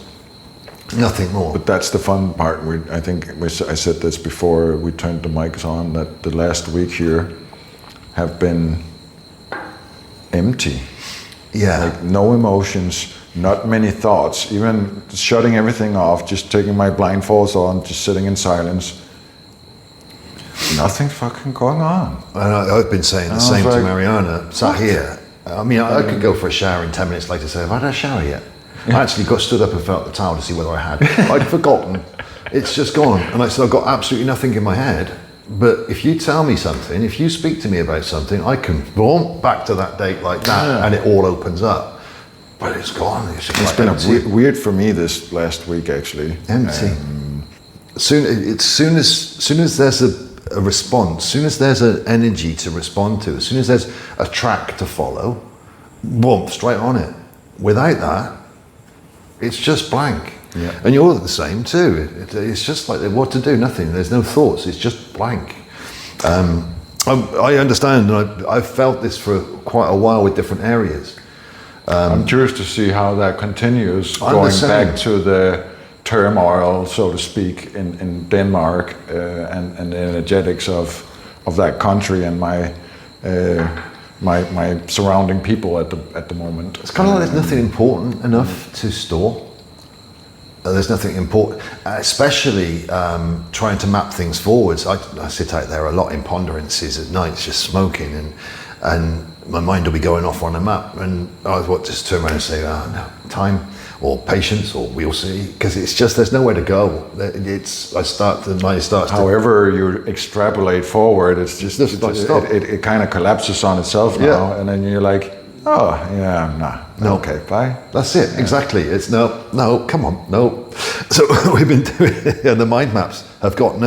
Nothing more. But that's the fun part. I said this before we turned the mics on, that the last week here have been empty. Yeah. Like no emotions, not many thoughts, even shutting everything off, just taking my blindfolds on, just sitting in silence. Nothing fucking going on. And I've been saying the same to Mariana, sat here. I mean, I could go for a shower and 10 minutes later say, have I had a shower yet? I actually stood up and felt the towel to see whether I had. I'd forgotten. It's just gone. And I said, I've got absolutely nothing in my head. But if you tell me something, if you speak to me about something, I can boom, back to that date like that, and it all opens up. But it's gone. It's been weird for me this last week, actually. Empty. Soon as there's a response, as soon as there's an energy to respond to, as soon as there's a track to follow, boom, straight on it. Without that, it's just blank. Yeah. And you're the same too. It's just like what to do, nothing. There's no thoughts, it's just blank. I understand, and I've felt this for quite a while with different areas. I'm curious to see how that continues, going back to the turmoil, so to speak, in Denmark, and the energetics of that country and my surrounding people at the moment. It's kind of like there's nothing important enough to store. There's nothing important, especially trying to map things forwards. I sit out there a lot in ponderances at night, just smoking, and my mind will be going off on a map, and I just turn around and say, no, time or patience, or we'll see, because it's just there's nowhere to go. The mind starts. However you extrapolate forward, it's just it kind of collapses on itself now, and then you're like, oh yeah, no, okay, bye. That's it, exactly. It's no, come on, no. So we've been doing it, and the mind maps have got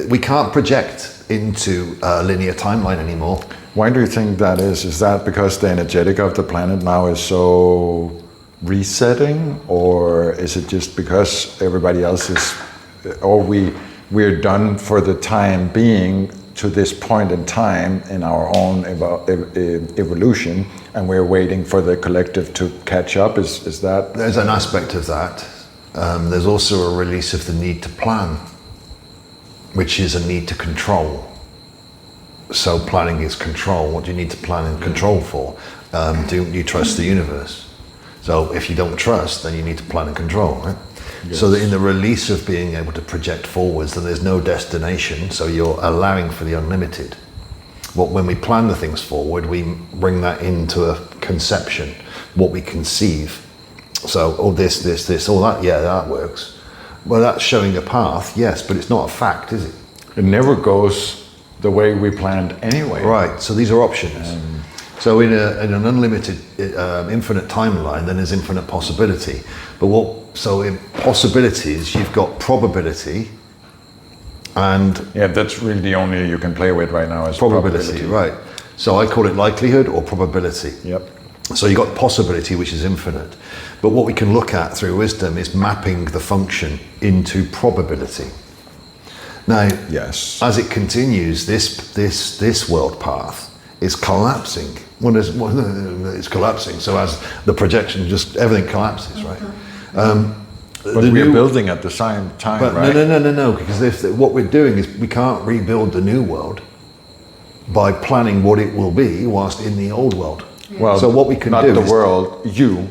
we can't project into a linear timeline anymore. Why do you think that is? Is that because the energetic of the planet now is so resetting, or is it just because everybody else is, or we're done for the time being to this point in time in our own evolution, and we're waiting for the collective to catch up? Is that? There's an aspect of that. There's also a release of the need to plan, which is a need to control. So planning is control. What do you need to plan and control for? Do you trust the universe? So if you don't trust, then you need to plan and control, right? Yes. So that in the release of being able to project forwards, then there's no destination, so you're allowing for the unlimited. When we plan the things forward, we bring that into a conception, what we conceive. So, this, all that, yeah, that works. Well, that's showing a path, yes, but it's not a fact, is it? It never goes the way we planned anyway. Right, so these are options. So in an unlimited, infinite timeline, then there's infinite possibility. But so in possibilities, you've got probability and... Yeah, that's really the only you can play with right now is probability. Right. So I call it likelihood or probability. Yep. So you've got possibility, which is infinite. But what we can look at through wisdom is mapping the function into probability. Now, Yes. as it continues, this world path is collapsing. It's collapsing. So as the projection, just everything collapses, right? But we're building at the same time, But right? no, because what we're doing is we can't rebuild the new world by planning what it will be whilst in the old world. Well, so what we can not do the is world, you,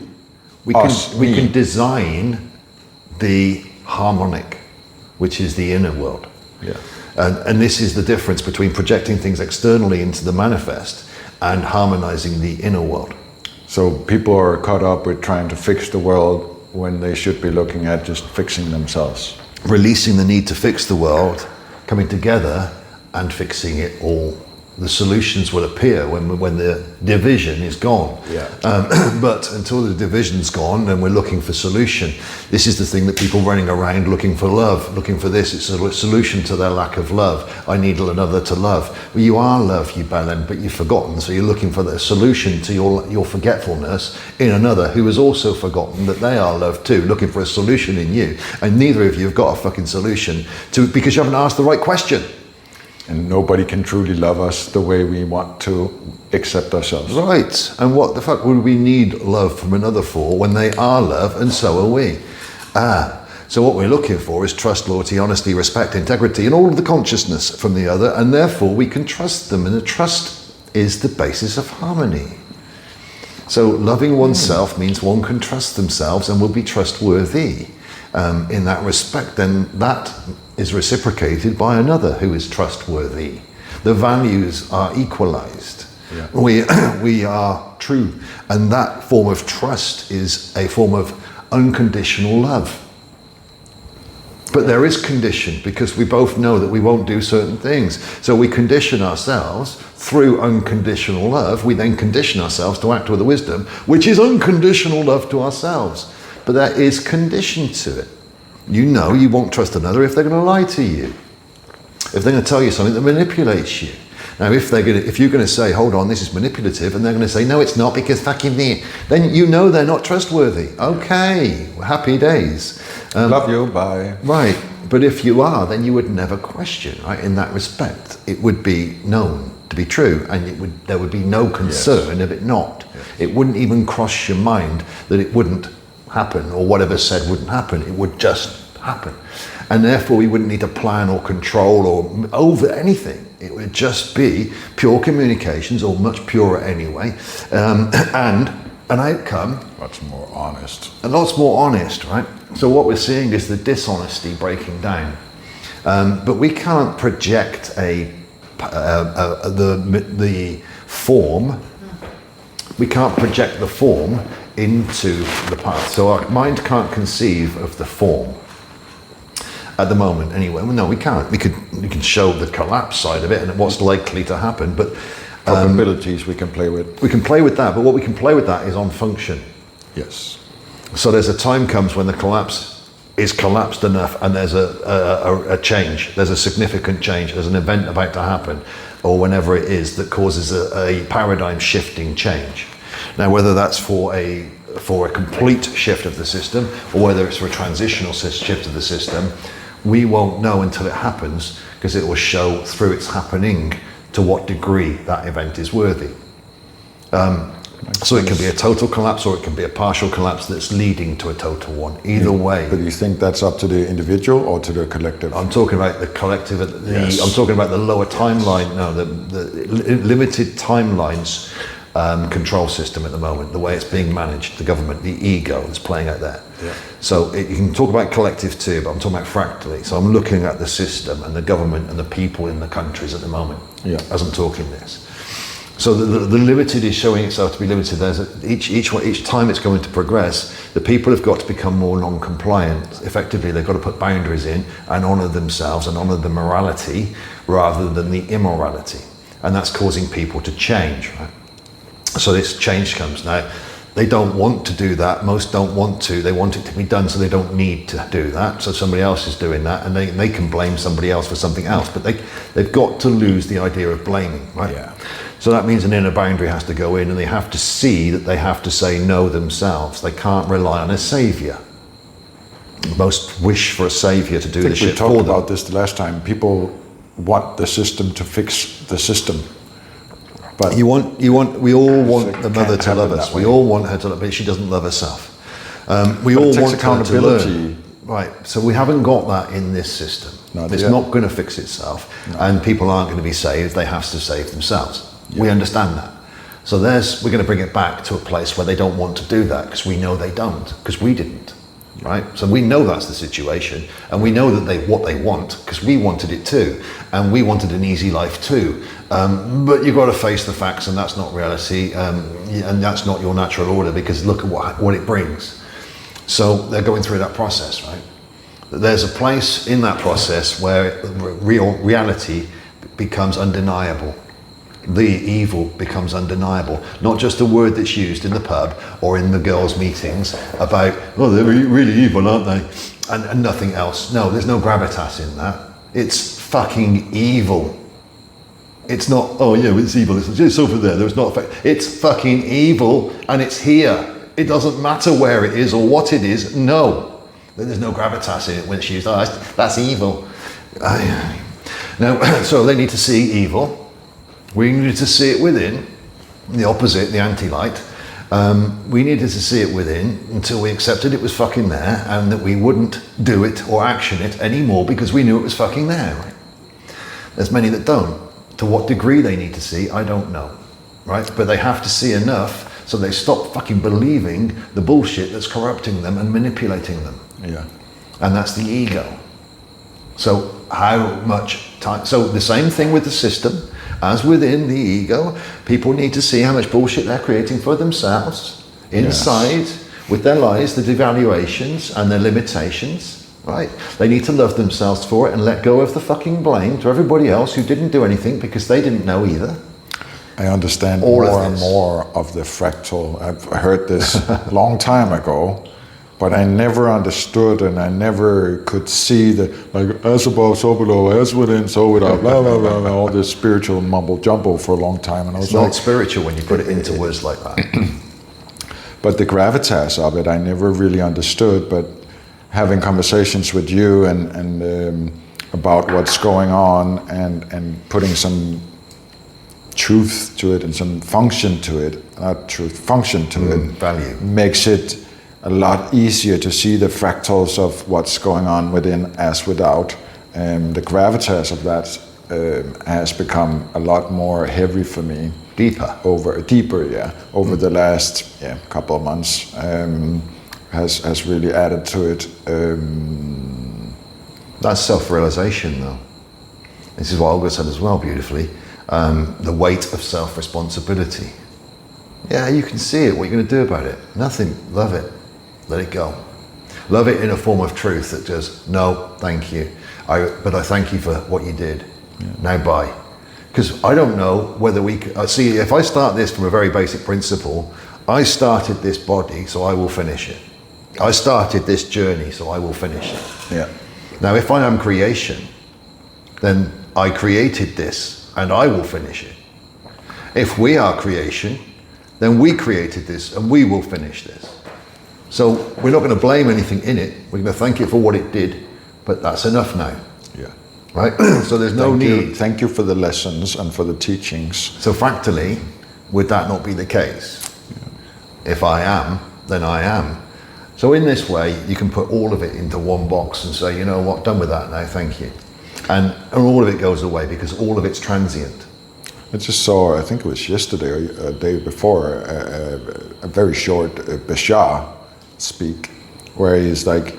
we us, can we me. can design the harmonic, which is the inner world. Yeah. And this is the difference between projecting things externally into the manifest and harmonizing the inner world. So people are caught up with trying to fix the world when they should be looking at just fixing themselves. Releasing the need to fix the world, coming together and fixing it all. The solutions will appear when the division is gone. Yeah. But until the division's gone and we're looking for solution, this is the thing that people running around looking for love, looking for this. It's a solution to their lack of love. I need another to love. Well, you are love, you Belen, but you've forgotten. So you're looking for the solution to your forgetfulness in another who has also forgotten that they are love too, looking for a solution in you. And neither of you have got a fucking solution because you haven't asked the right question. And nobody can truly love us the way we want to accept ourselves. Right, and what the fuck would we need love from another for when they are love and so are we? So what we're looking for is trust, loyalty, honesty, respect, integrity, and all of the consciousness from the other, and therefore we can trust them, and the trust is the basis of harmony. So loving oneself means one can trust themselves and will be trustworthy. In that respect, then that is reciprocated by another who is trustworthy. The values are equalized. Yeah. We are true. And that form of trust is a form of unconditional love. But there is condition because we both know that we won't do certain things. So we condition ourselves through unconditional love. We then condition ourselves to act with the wisdom, which is unconditional love to ourselves. But there is condition to it. You know you won't trust another if they're going to lie to you. If they're going to tell you something that manipulates you. Now, if you're going to say, hold on, this is manipulative, and they're going to say, no, it's not because fucking me, then you know they're not trustworthy. Okay, happy days. Love you, bye. Right, but if you are, then you would never question, right? In that respect, it would be known to be true, and there would be no concern of it not. Yes. It wouldn't even cross your mind that it wouldn't happen, or whatever said wouldn't happen. It would just happen. And therefore we wouldn't need to plan or control or over anything. It would just be pure communications, or much purer anyway, and an outcome Much more honest. and lots more honest, right? So what we're seeing is the dishonesty breaking down. But we can't project the form. We can't project the form into the path. So our mind can't conceive of the form at the moment anyway. Well, no, we can't. We can show the collapse side of it and what's likely to happen, but Probabilities we can play with. we can play with that. But what we can play with that is on function. Yes. So there's a time comes when the collapse is collapsed enough and there's a change. There's a significant change. There's an event about to happen, or whenever it is, that causes a paradigm shifting change. Now, whether that's for a complete shift of the system or whether it's for a transitional shift of the system, we won't know until it happens, because it will show through its happening to what degree that event is worthy. So it can be a total collapse or it can be a partial collapse that's leading to a total one. Either way. But you think that's up to the individual or to the collective? I'm talking about the collective, Yes. I'm talking about the lower timeline, no, the limited timelines control system at the moment, the way it's being managed, the government, the ego that's playing out there. Yeah. So you can talk about collective too, but I'm talking about fractally. So I'm looking at the system and the government and the people in the countries at the moment, as I'm talking this. So the limited is showing itself to be limited. There's each time it's going to progress, the people have got to become more non-compliant. Effectively, they've got to put boundaries in and honour themselves and honour the morality rather than the immorality. And that's causing people to change, right? So this change comes now. They don't want to do that. Most don't want to. They want it to be done, so they don't need to do that. So somebody else is doing that, and they can blame somebody else for something else. But they've got to lose the idea of blaming, right? Yeah. So that means an inner boundary has to go in, and they have to see that they have to say no themselves. They can't rely on a savior. Most wish for a savior to do I the think we shit talked for them. about this the last time. People want the system to fix the system. But We all want it the mother can't to love happen us. that We way. all want her to love, but she doesn't love herself. We But all it takes want her to accountability. learn. Right, so we haven't got that in this system. Not It's yet. not going to fix itself, and people aren't going to be saved. They have to save themselves. We understand that. So we're going to bring it back to a place where they don't want to do that because we know they don't, because we didn't. Right, so we know that's the situation, and we know that what they want because we wanted it too, and we wanted an easy life too. But you've got to face the facts, and that's not reality, and that's not your natural order because look at what it brings. So they're going through that process, right? There's a place in that process where reality becomes undeniable. The evil becomes undeniable. Not just a word that's used in the pub or in the girls' meetings about, oh, they're really evil, aren't they? And nothing else. No, there's no gravitas in that. It's fucking evil. It's not, oh yeah, it's evil. It's over there. There's not. It's fucking evil, and it's here. It doesn't matter where it is or what it is. No, there's no gravitas in it when it's used. Oh, that's evil. No, so they need to see evil. We needed to see it within, the opposite, the anti-light. We needed to see it within until we accepted it was fucking there and that we wouldn't do it or action it anymore because we knew it was fucking there. Right? There's many that don't. To what degree they need to see, I don't know. Right? But they have to see enough so they stop fucking believing the bullshit that's corrupting them and manipulating them. yeah. And that's the ego. So how much time? So the same thing with the system. As within the ego, people need to see how much bullshit they're creating for themselves inside with their lies, the devaluations and their limitations, right? They need to love themselves for it and let go of the fucking blame to everybody else who didn't do anything because they didn't know either. I understand All of more and this. more of the fractal. I've heard this a long time ago, but I never understood and I never could see the, like, as above, so below, as within, so without, blah, blah, blah, blah, all this spiritual mumble jumble for a long time. And I was It's like, not spiritual when you put it into words like that. but the gravitas of it, I never really understood. But having conversations with you and about what's going on and putting some truth to it and some function to it, not truth, function to it, value. makes it a lot easier to see the fractals of what's going on within as without. The gravitas of that has become a lot more heavy for me. Deeper. Over the last couple of months has really added to it. That's self-realization, though. This is what Olga said as well, beautifully. The weight of self-responsibility. Yeah, you can see it. What are you going to do about it? Nothing. Love it. Let it go. Love it in a form of truth that just, no, thank you. But I thank you for what you did. Now bye. Because I don't know whether we could, see, if I start this from a very basic principle, I started this body, so I will finish it. I started this journey, so I will finish it. Yeah. Now, if I am creation, then I created this, and I will finish it. If we are creation, then we created this, and we will finish this. So we're not going to blame anything in it. We're going to thank it for what it did, but that's enough now, Yeah. right? So there's no need. Thank you for the lessons and for the teachings. So fractally, would that not be the case? If I am, then I am. So in this way, you can put all of it into one box and say, you know what, done with that now, thank you. And all of it goes away because all of it's transient. I just saw, I think it was yesterday or a day before, a very short Bashar speak, where he's like,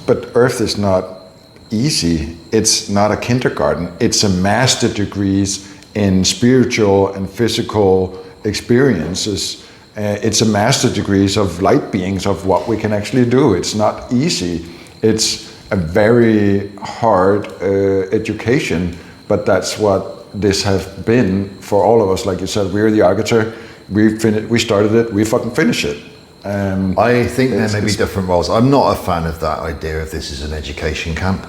but Earth is not easy. It's not a kindergarten. It's a master degrees in spiritual and physical experiences. It's a master degrees of light beings of what we can actually do. It's not easy. It's a very hard education, but that's what this has been for all of us. Like you said, we're the we started it, we fucking finish it. I think there may be it's- different roles. I'm not a fan of that idea of this is an education camp.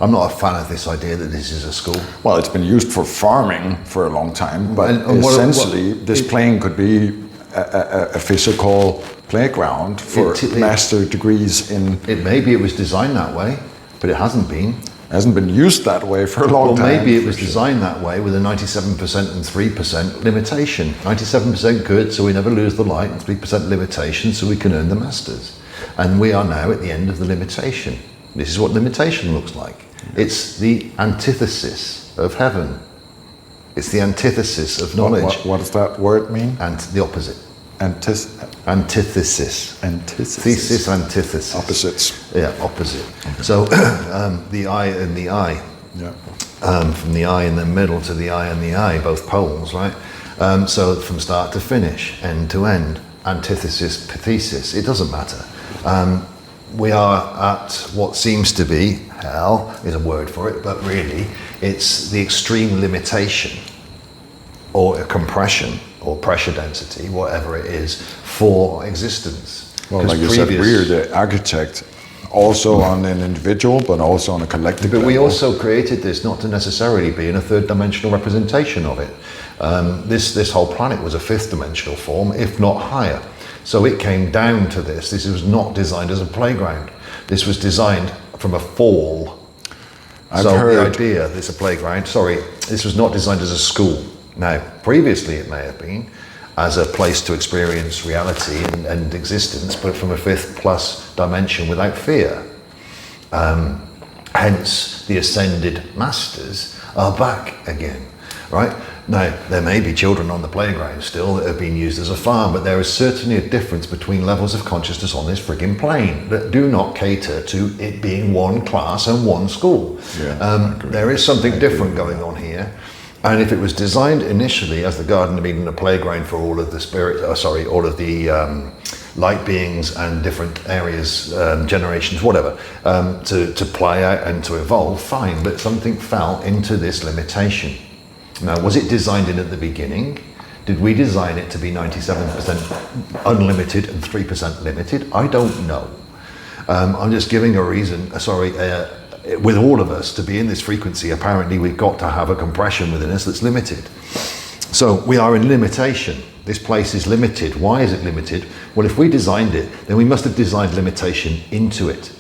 I'm not a fan of this idea that this is a school. Well, it's been used for farming for a long time, but And essentially, this plane could be a physical playground for master degrees in. Maybe it was designed that way, but it hasn't been. Hasn't been used that way for a long Well, time. maybe it was designed that way with a 97% and 3% limitation. 97% good, so we never lose the light, and 3% limitation, so we can earn the masters. And we are now at the end of the limitation. This is what limitation looks like. It's the antithesis of heaven. It's the antithesis of knowledge. What does that word mean? And the opposite. Antithesis. Antithesis. Thesis, antithesis. Opposites. Yeah, opposite. So the eye and the eye. Yeah. From the eye in the middle to the eye and the eye, both poles, right? So from start to finish, end to end, antithesis, pathesis, it doesn't matter. We are at what seems to be, hell is a word for it, but really it's the extreme limitation or a compression or pressure density, whatever it is, for existence. Well, 'Cause like you said, we're the architect, also on an individual, but also on a collective But we level. also created this not to necessarily be in a third dimensional representation of it. This whole planet was a fifth dimensional form, if not higher. So it came down to this. This was not designed as a playground. This was designed from a fall. I've So heard- the idea, this a playground, sorry, this was not designed as a school. Now, previously it may have been as a place to experience reality and existence, but from a fifth plus dimension without fear. Hence, the ascended masters are back again, right? Now, there may be children on the playground still that have been used as a farm, but there is certainly a difference between levels of consciousness on this frigging plane that do not cater to it being one class and one school. There is something different going on here. And if it was designed initially as the Garden of Eden, a playground for all of the all of the light beings and different areas, generations, whatever, to play out and to evolve, fine, but something fell into this limitation. Now, was it designed in at the beginning? Did we design it to be 97% unlimited and 3% limited? I don't know. I'm just giving a reason, with all of us to be in this frequency, apparently we've got to have a compression within us that's limited. So we are in limitation. This place is limited. Why is it limited? Well, if we designed it, then we must have designed limitation into it.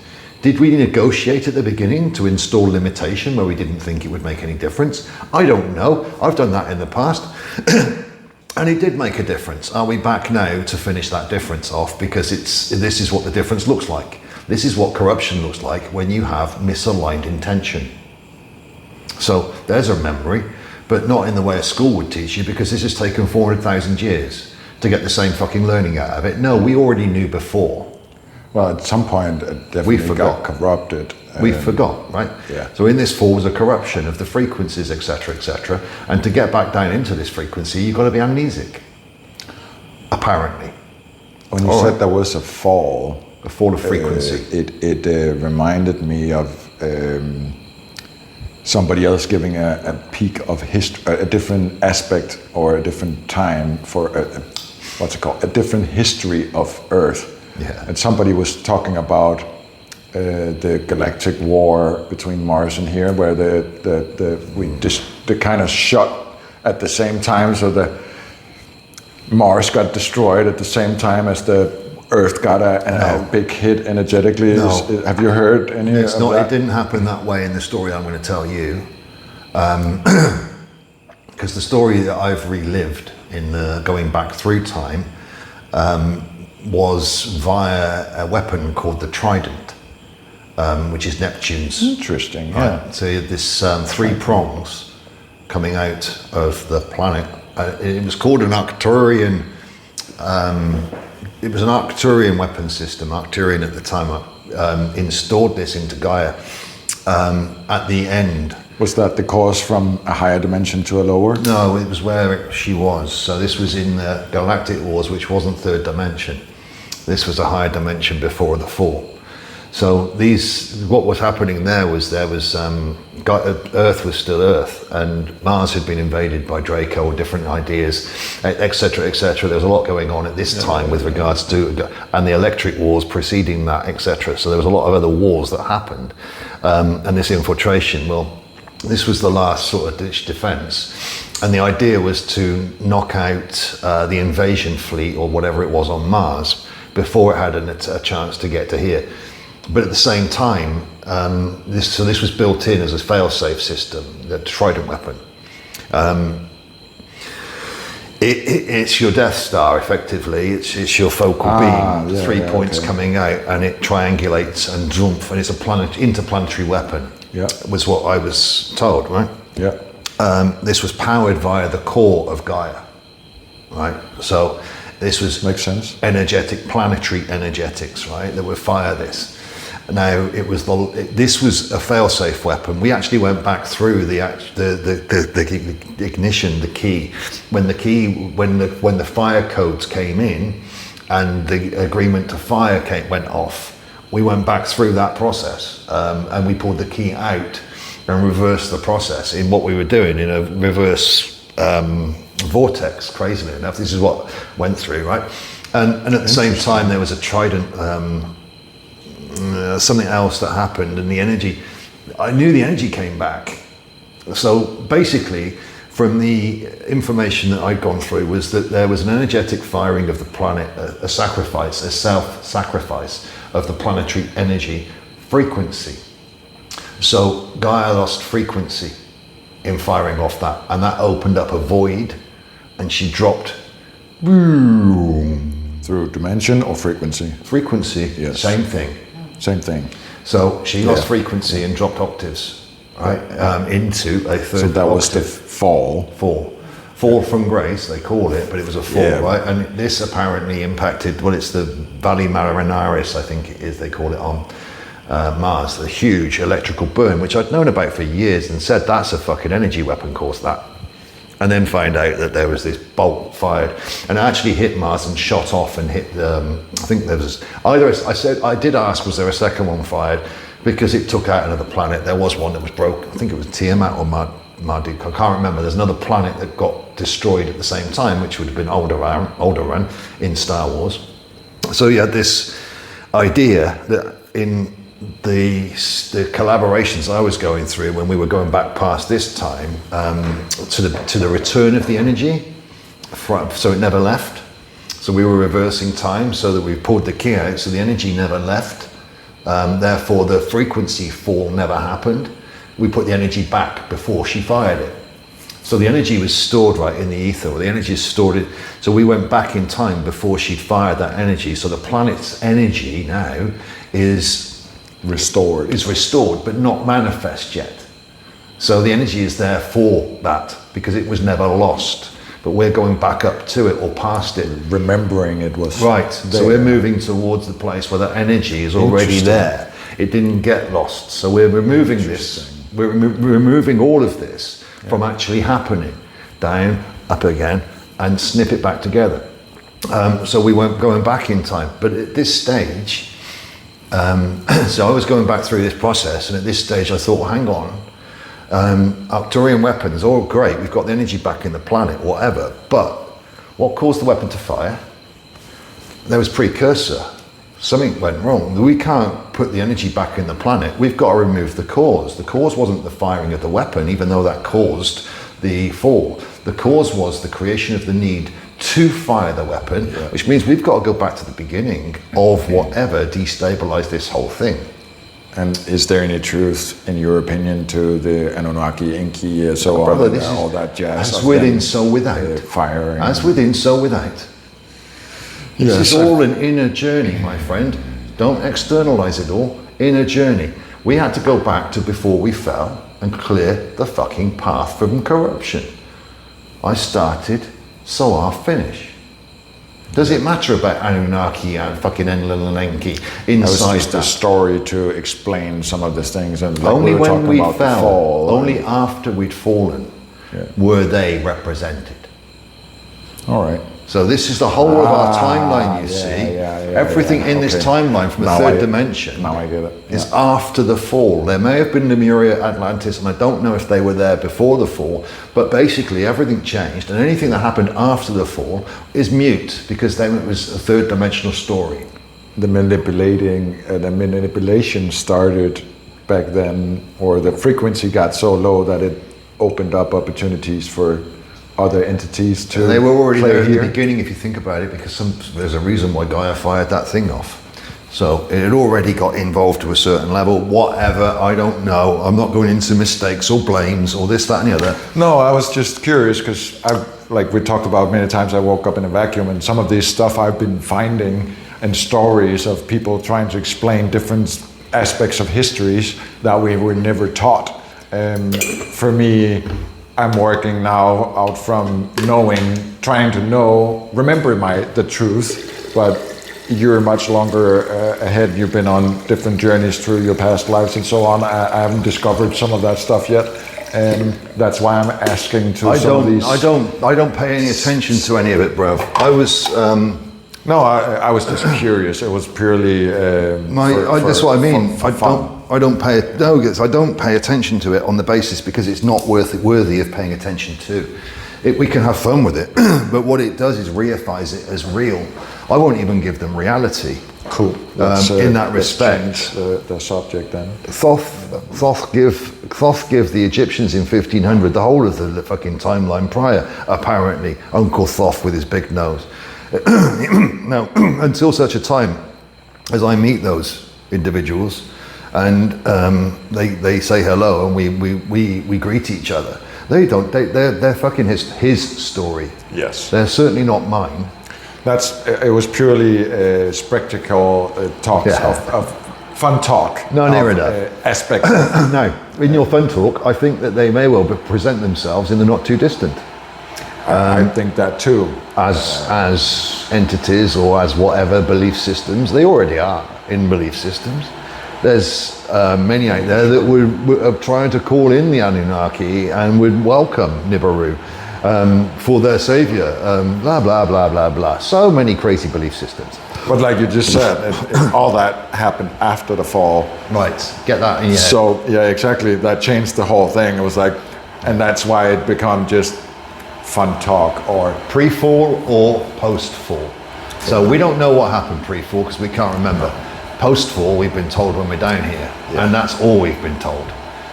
Did we negotiate at the beginning to install limitation where we didn't think it would make any difference? I don't know. I've done that in the past. And it did make a difference. Are we back now to finish that difference off? Because this is what the difference looks like. This is what corruption looks like when you have misaligned intention. So there's a memory, but not in the way a school would teach you, because this has taken 400,000 years to get the same fucking learning out of it. No, we already knew before. Well, at some point, it definitely forgot. got corrupted. We forgot, right? Yeah. So in this fall was a corruption of the frequencies, etc., etc. And to get back down into this frequency, you've got to be amnesic, apparently. When you said there was a fall, A fall of frequency. it reminded me of somebody else giving a peak of history, a different aspect or a different time for a different history of Earth. Yeah. And somebody was talking about the galactic war between Mars and here, where the kind of shot at the same time, so the Mars got destroyed at the same time as the Earth got a big hit energetically. No. Have you heard any It's of not. that? It didn't happen that way in the story I'm going to tell you, because the story that I've relived in going back through time was via a weapon called the Trident, which is Neptune's. Interesting. Yeah. Right. So you had this three prongs coming out of the planet. It was called an Arcturian. It was an Arcturian weapon system. Arcturian at the time installed this into Gaia. At the end, Was that the cause from a higher dimension to a lower? no, it was where she was. So this was in the Galactic Wars, which wasn't third dimension. This was a higher dimension before the fall. So what was happening there was Earth was still Earth, and Mars had been invaded by Draco, different ideas, etc., etc. There was a lot going on at this time with regards to, and the electric wars preceding that, etc. So there was a lot of other wars that happened, and this infiltration. Well, this was the last sort of ditch defense, and the idea was to knock out the invasion fleet or whatever it was on Mars before it had a chance to get to here. But at the same time, this was built in as a fail-safe system, the Trident weapon. It's your Death Star, effectively. It's your focal beam, 3 points coming out, and it triangulates and zoomp, and it's a interplanetary weapon. Yeah, was what I was told, right? Yeah. This was powered via the core of Gaia, right? So this was makes sense. Energetic, planetary energetics, right? That would fire this. Now this was a fail-safe weapon. We actually went back through the ignition, the key, when the fire codes came in, and the agreement to fire went off. We went back through that process, and we pulled the key out and reversed the process in what we were doing in a reverse vortex. Crazily enough, this is what went through, right? And at the same time, there was a Trident. Something else that happened, and the energy, I knew the energy came back. So basically, from the information that I'd gone through, was that there was an energetic firing of the planet, a sacrifice, a self-sacrifice of the planetary energy frequency. So Gaia lost frequency in firing off that, and that opened up a void, and she dropped, boom. Through dimension or frequency? Frequency, yes. Same thing. Same thing. So she lost frequency and dropped octaves, right, into a third. So that was the fall from grace, they call it, but it was a fall, right? And this apparently impacted. Well, it's the Valley Marinaris, I think it is. They call it on Mars, the huge electrical burn, which I'd known about for years, and said that's a fucking energy weapon caused that. And then find out that there was this bolt fired and actually hit Mars and shot off and hit. I think there was either. I did ask, was there a second one fired? Because it took out another planet. There was one that was broke. I think it was Tiamat or Marduk. I can't remember. There's another planet that got destroyed at the same time, which would have been Alderaan in Star Wars. So you had this idea that in the collaborations I was going through when we were going back past this time to the return of the energy, so it never left. So we were reversing time so that we pulled the key out, so the energy never left. Therefore, the frequency fall never happened. We put the energy back before she fired it. So the energy was stored right in the ether, or the energy is stored. So we went back in time before she'd fired that energy. So the planet's energy now is restored, but not manifest yet. So the energy is there for that, because it was never lost. But we're going back up to it or past it. Remembering it was right. there. So we're moving towards the place where that energy is already there. It didn't get lost. So we're removing this. We're removing all of this from actually happening. Down, up again, and snip it back together. So we weren't going back in time. But at this stage, so I was going back through this process, and at this stage I thought, well, hang on. Arcturian weapons, all great, we've got the energy back in the planet, whatever, but what caused the weapon to fire? There was precursor. Something went wrong. We can't put the energy back in the planet. We've got to remove the cause. The cause wasn't the firing of the weapon, even though that caused the fall. The cause was the creation of the need to fire the weapon, which means we've got to go back to the beginning of whatever destabilized this whole thing. And is there any truth, in your opinion, to the Anunnaki, Enki, so on, all that jazz? As within, so without. Firing. As within, so without. This is all an inner journey, my friend. Don't externalize it all. Inner journey. We had to go back to before we fell and clear the fucking path from corruption. I started, so I'll finish. Does it matter about Anunnaki and fucking Enlil and Enki inside that was just a story to explain some of the things, and like only we were when we about fell, the fall, only after we'd fallen, were they represented. All right. So this is the whole of our timeline, you yeah, see. yeah, Everything in this okay. timeline from a Now third dimension Now I get it. is after the fall. There may have been Lemuria, Atlantis, and I don't know if they were there before the fall, but basically everything changed, and anything that happened after the fall is mute, because then it was a third dimensional story. The manipulation started back then, or the frequency got so low that it opened up opportunities for other entities to And they were already play there at here. the beginning, if you think about it, because there's a reason why Gaia fired that thing off. So it had already got involved to a certain level. Whatever, I don't know. I'm not going into mistakes or blames or this, that, and the other. No, I was just curious because like we talked about many times, I woke up in a vacuum, and some of this stuff I've been finding and stories of people trying to explain different aspects of histories that we were never taught. For me, I'm working now out from trying to remember the truth, but you're much longer ahead. You've been on different journeys through your past lives and so on. I haven't discovered some of that stuff yet, and that's why I'm asking to some of these. I don't pay any attention to any of it, bruv. I was. No, I was just curious. It was purely. That's what I mean. For fun. I don't pay attention to it on the basis because it's not worthy of paying attention to. We can have fun with it, but what it does is reifies it as real. I won't even give them reality. Cool. In that respect, change the subject then. Thoth give the Egyptians in 1500 the whole of the fucking timeline prior. Apparently, Uncle Thoth with his big nose. Now, until such a time as I meet those individuals, and they say hello, and we greet each other. They're fucking his story. Yes. They're certainly not mine. It was purely spectacle talks of fun talk. No, near enough. Aspects. Now, in your fun talk, I think that they may well present themselves in the not too distant. I think that too. As entities or as whatever belief systems, they already are in belief systems. There's many out there that are trying to call in the Anunnaki and would welcome Nibiru for their savior, blah, blah, blah, blah, blah. So many crazy belief systems. But like you just said, all that happened after the fall. Right, get that in your head. So, yeah, exactly. That changed the whole thing. It was like, and that's why it became just fun talk or pre-fall or post-fall. So we don't know what happened pre-fall because we can't remember. Post-fall, we've been told when we're down here, and that's all we've been told.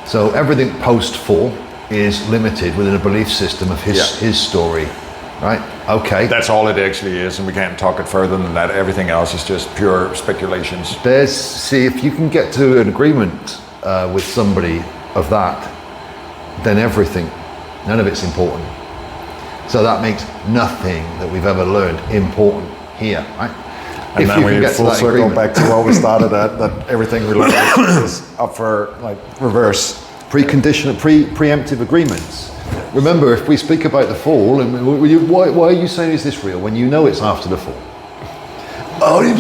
So everything post-fall is limited within a belief system of his story, right? Okay. That's all it actually is, and we can't talk it further than that. Everything else is just pure speculations. See, if you can get to an agreement with somebody of that, then none of it's important. So that makes nothing that we've ever learned important here, right? And then we full circle back to what we started at, that everything we learned is up for like reverse. Preemptive agreements. Remember, if we speak about the fall, and why are you saying is this real when you know it's after the fall? Oh, it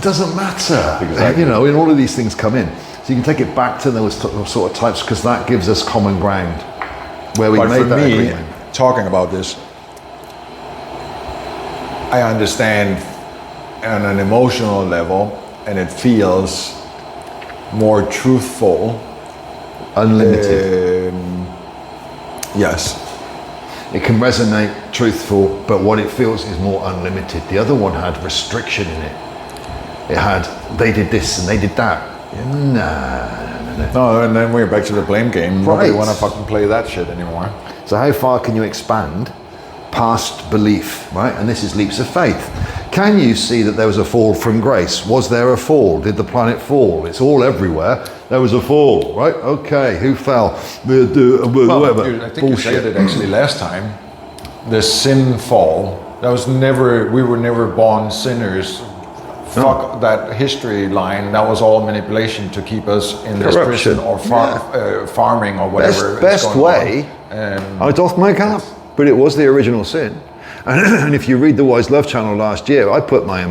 doesn't matter. Exactly. You know, and all of these things come in. So you can take it back to those sort of types because that gives us common ground where we made that agreement. Talking about this, I understand on an emotional level, and it feels more truthful. Unlimited. Yes. It can resonate truthful, but what it feels is more unlimited. The other one had restriction in it. It had, they did this and they did that. No, and then we're back to the blame game. Nobody Right. want to fucking play that shit anymore. So how far can you expand past belief, right? And this is leaps of faith. Can you see that there was a fall from grace? Was there a fall? Did the planet fall? It's all everywhere. There was a fall, right? Okay, who fell? Whatever. I think you said it actually last time. The sin fall. That was never. We were never born sinners. Fuck that history line. That was all manipulation to keep us in this Corruption. prison or farming or whatever. is Best going way. on. I doth my cap, but it was the original sin. And if you read the Wise Love channel last year, I put my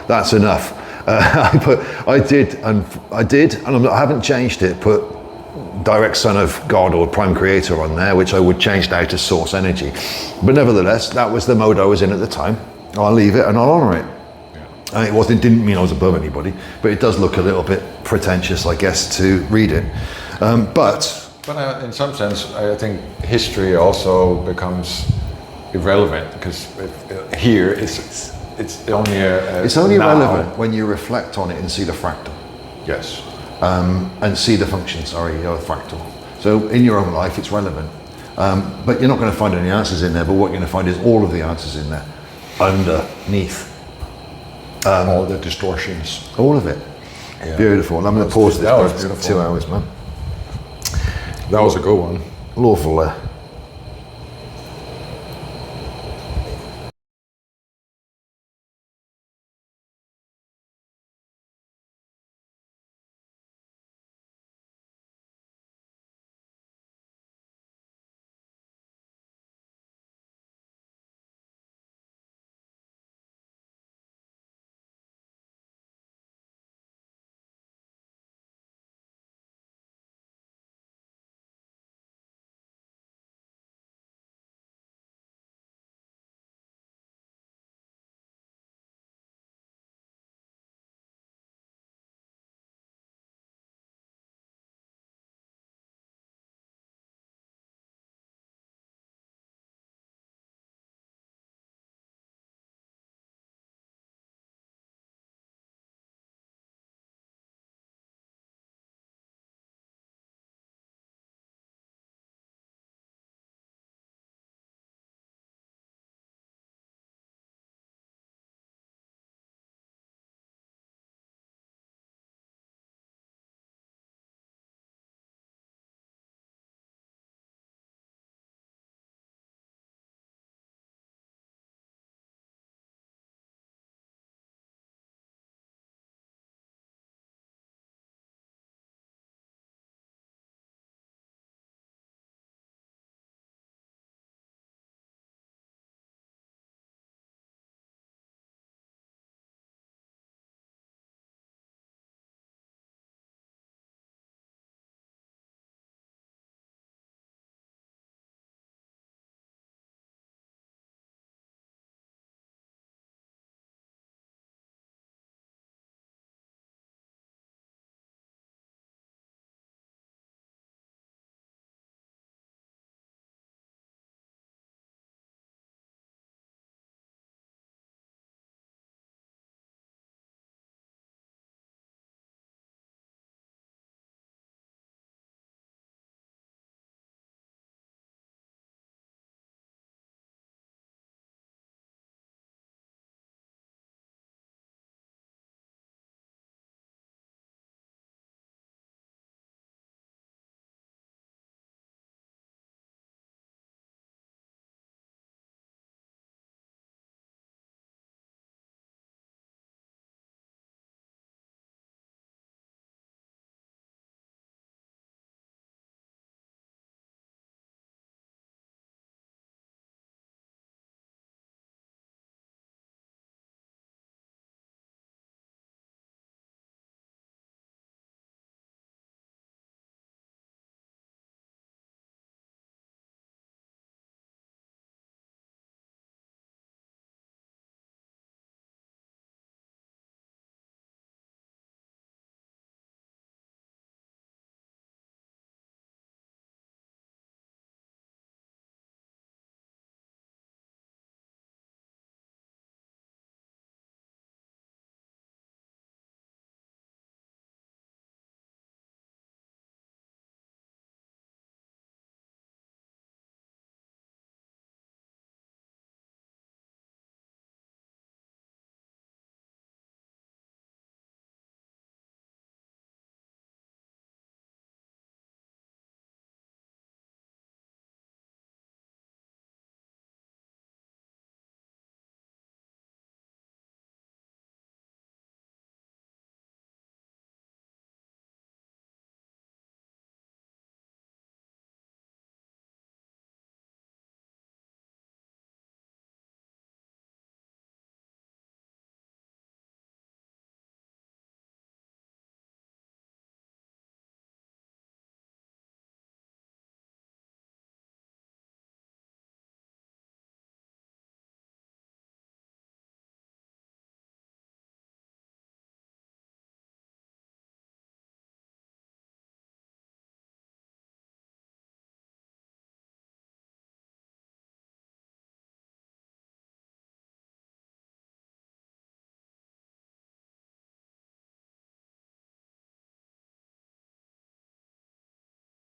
that's enough. I did, and I haven't changed it. Put direct son of God or prime creator on there, which I would change now to source energy. But nevertheless, that was the mode I was in at the time. I'll leave it and I'll honor it. And didn't mean I was above anybody, but it does look a little bit pretentious, I guess, to read it. But in some sense, I think history also becomes irrelevant because here it's only it's only now. relevant when you reflect on it and see the fractal. Yes. And see the function, of a fractal. So in your own life, it's relevant. But you're not going to find any answers in there, but what you're going to find is all of the answers in there, underneath. All the distortions. All of it. Yeah. Beautiful. And I'm going to pause this. That was for beautiful. 2 hours, man. That was a good one. Lawful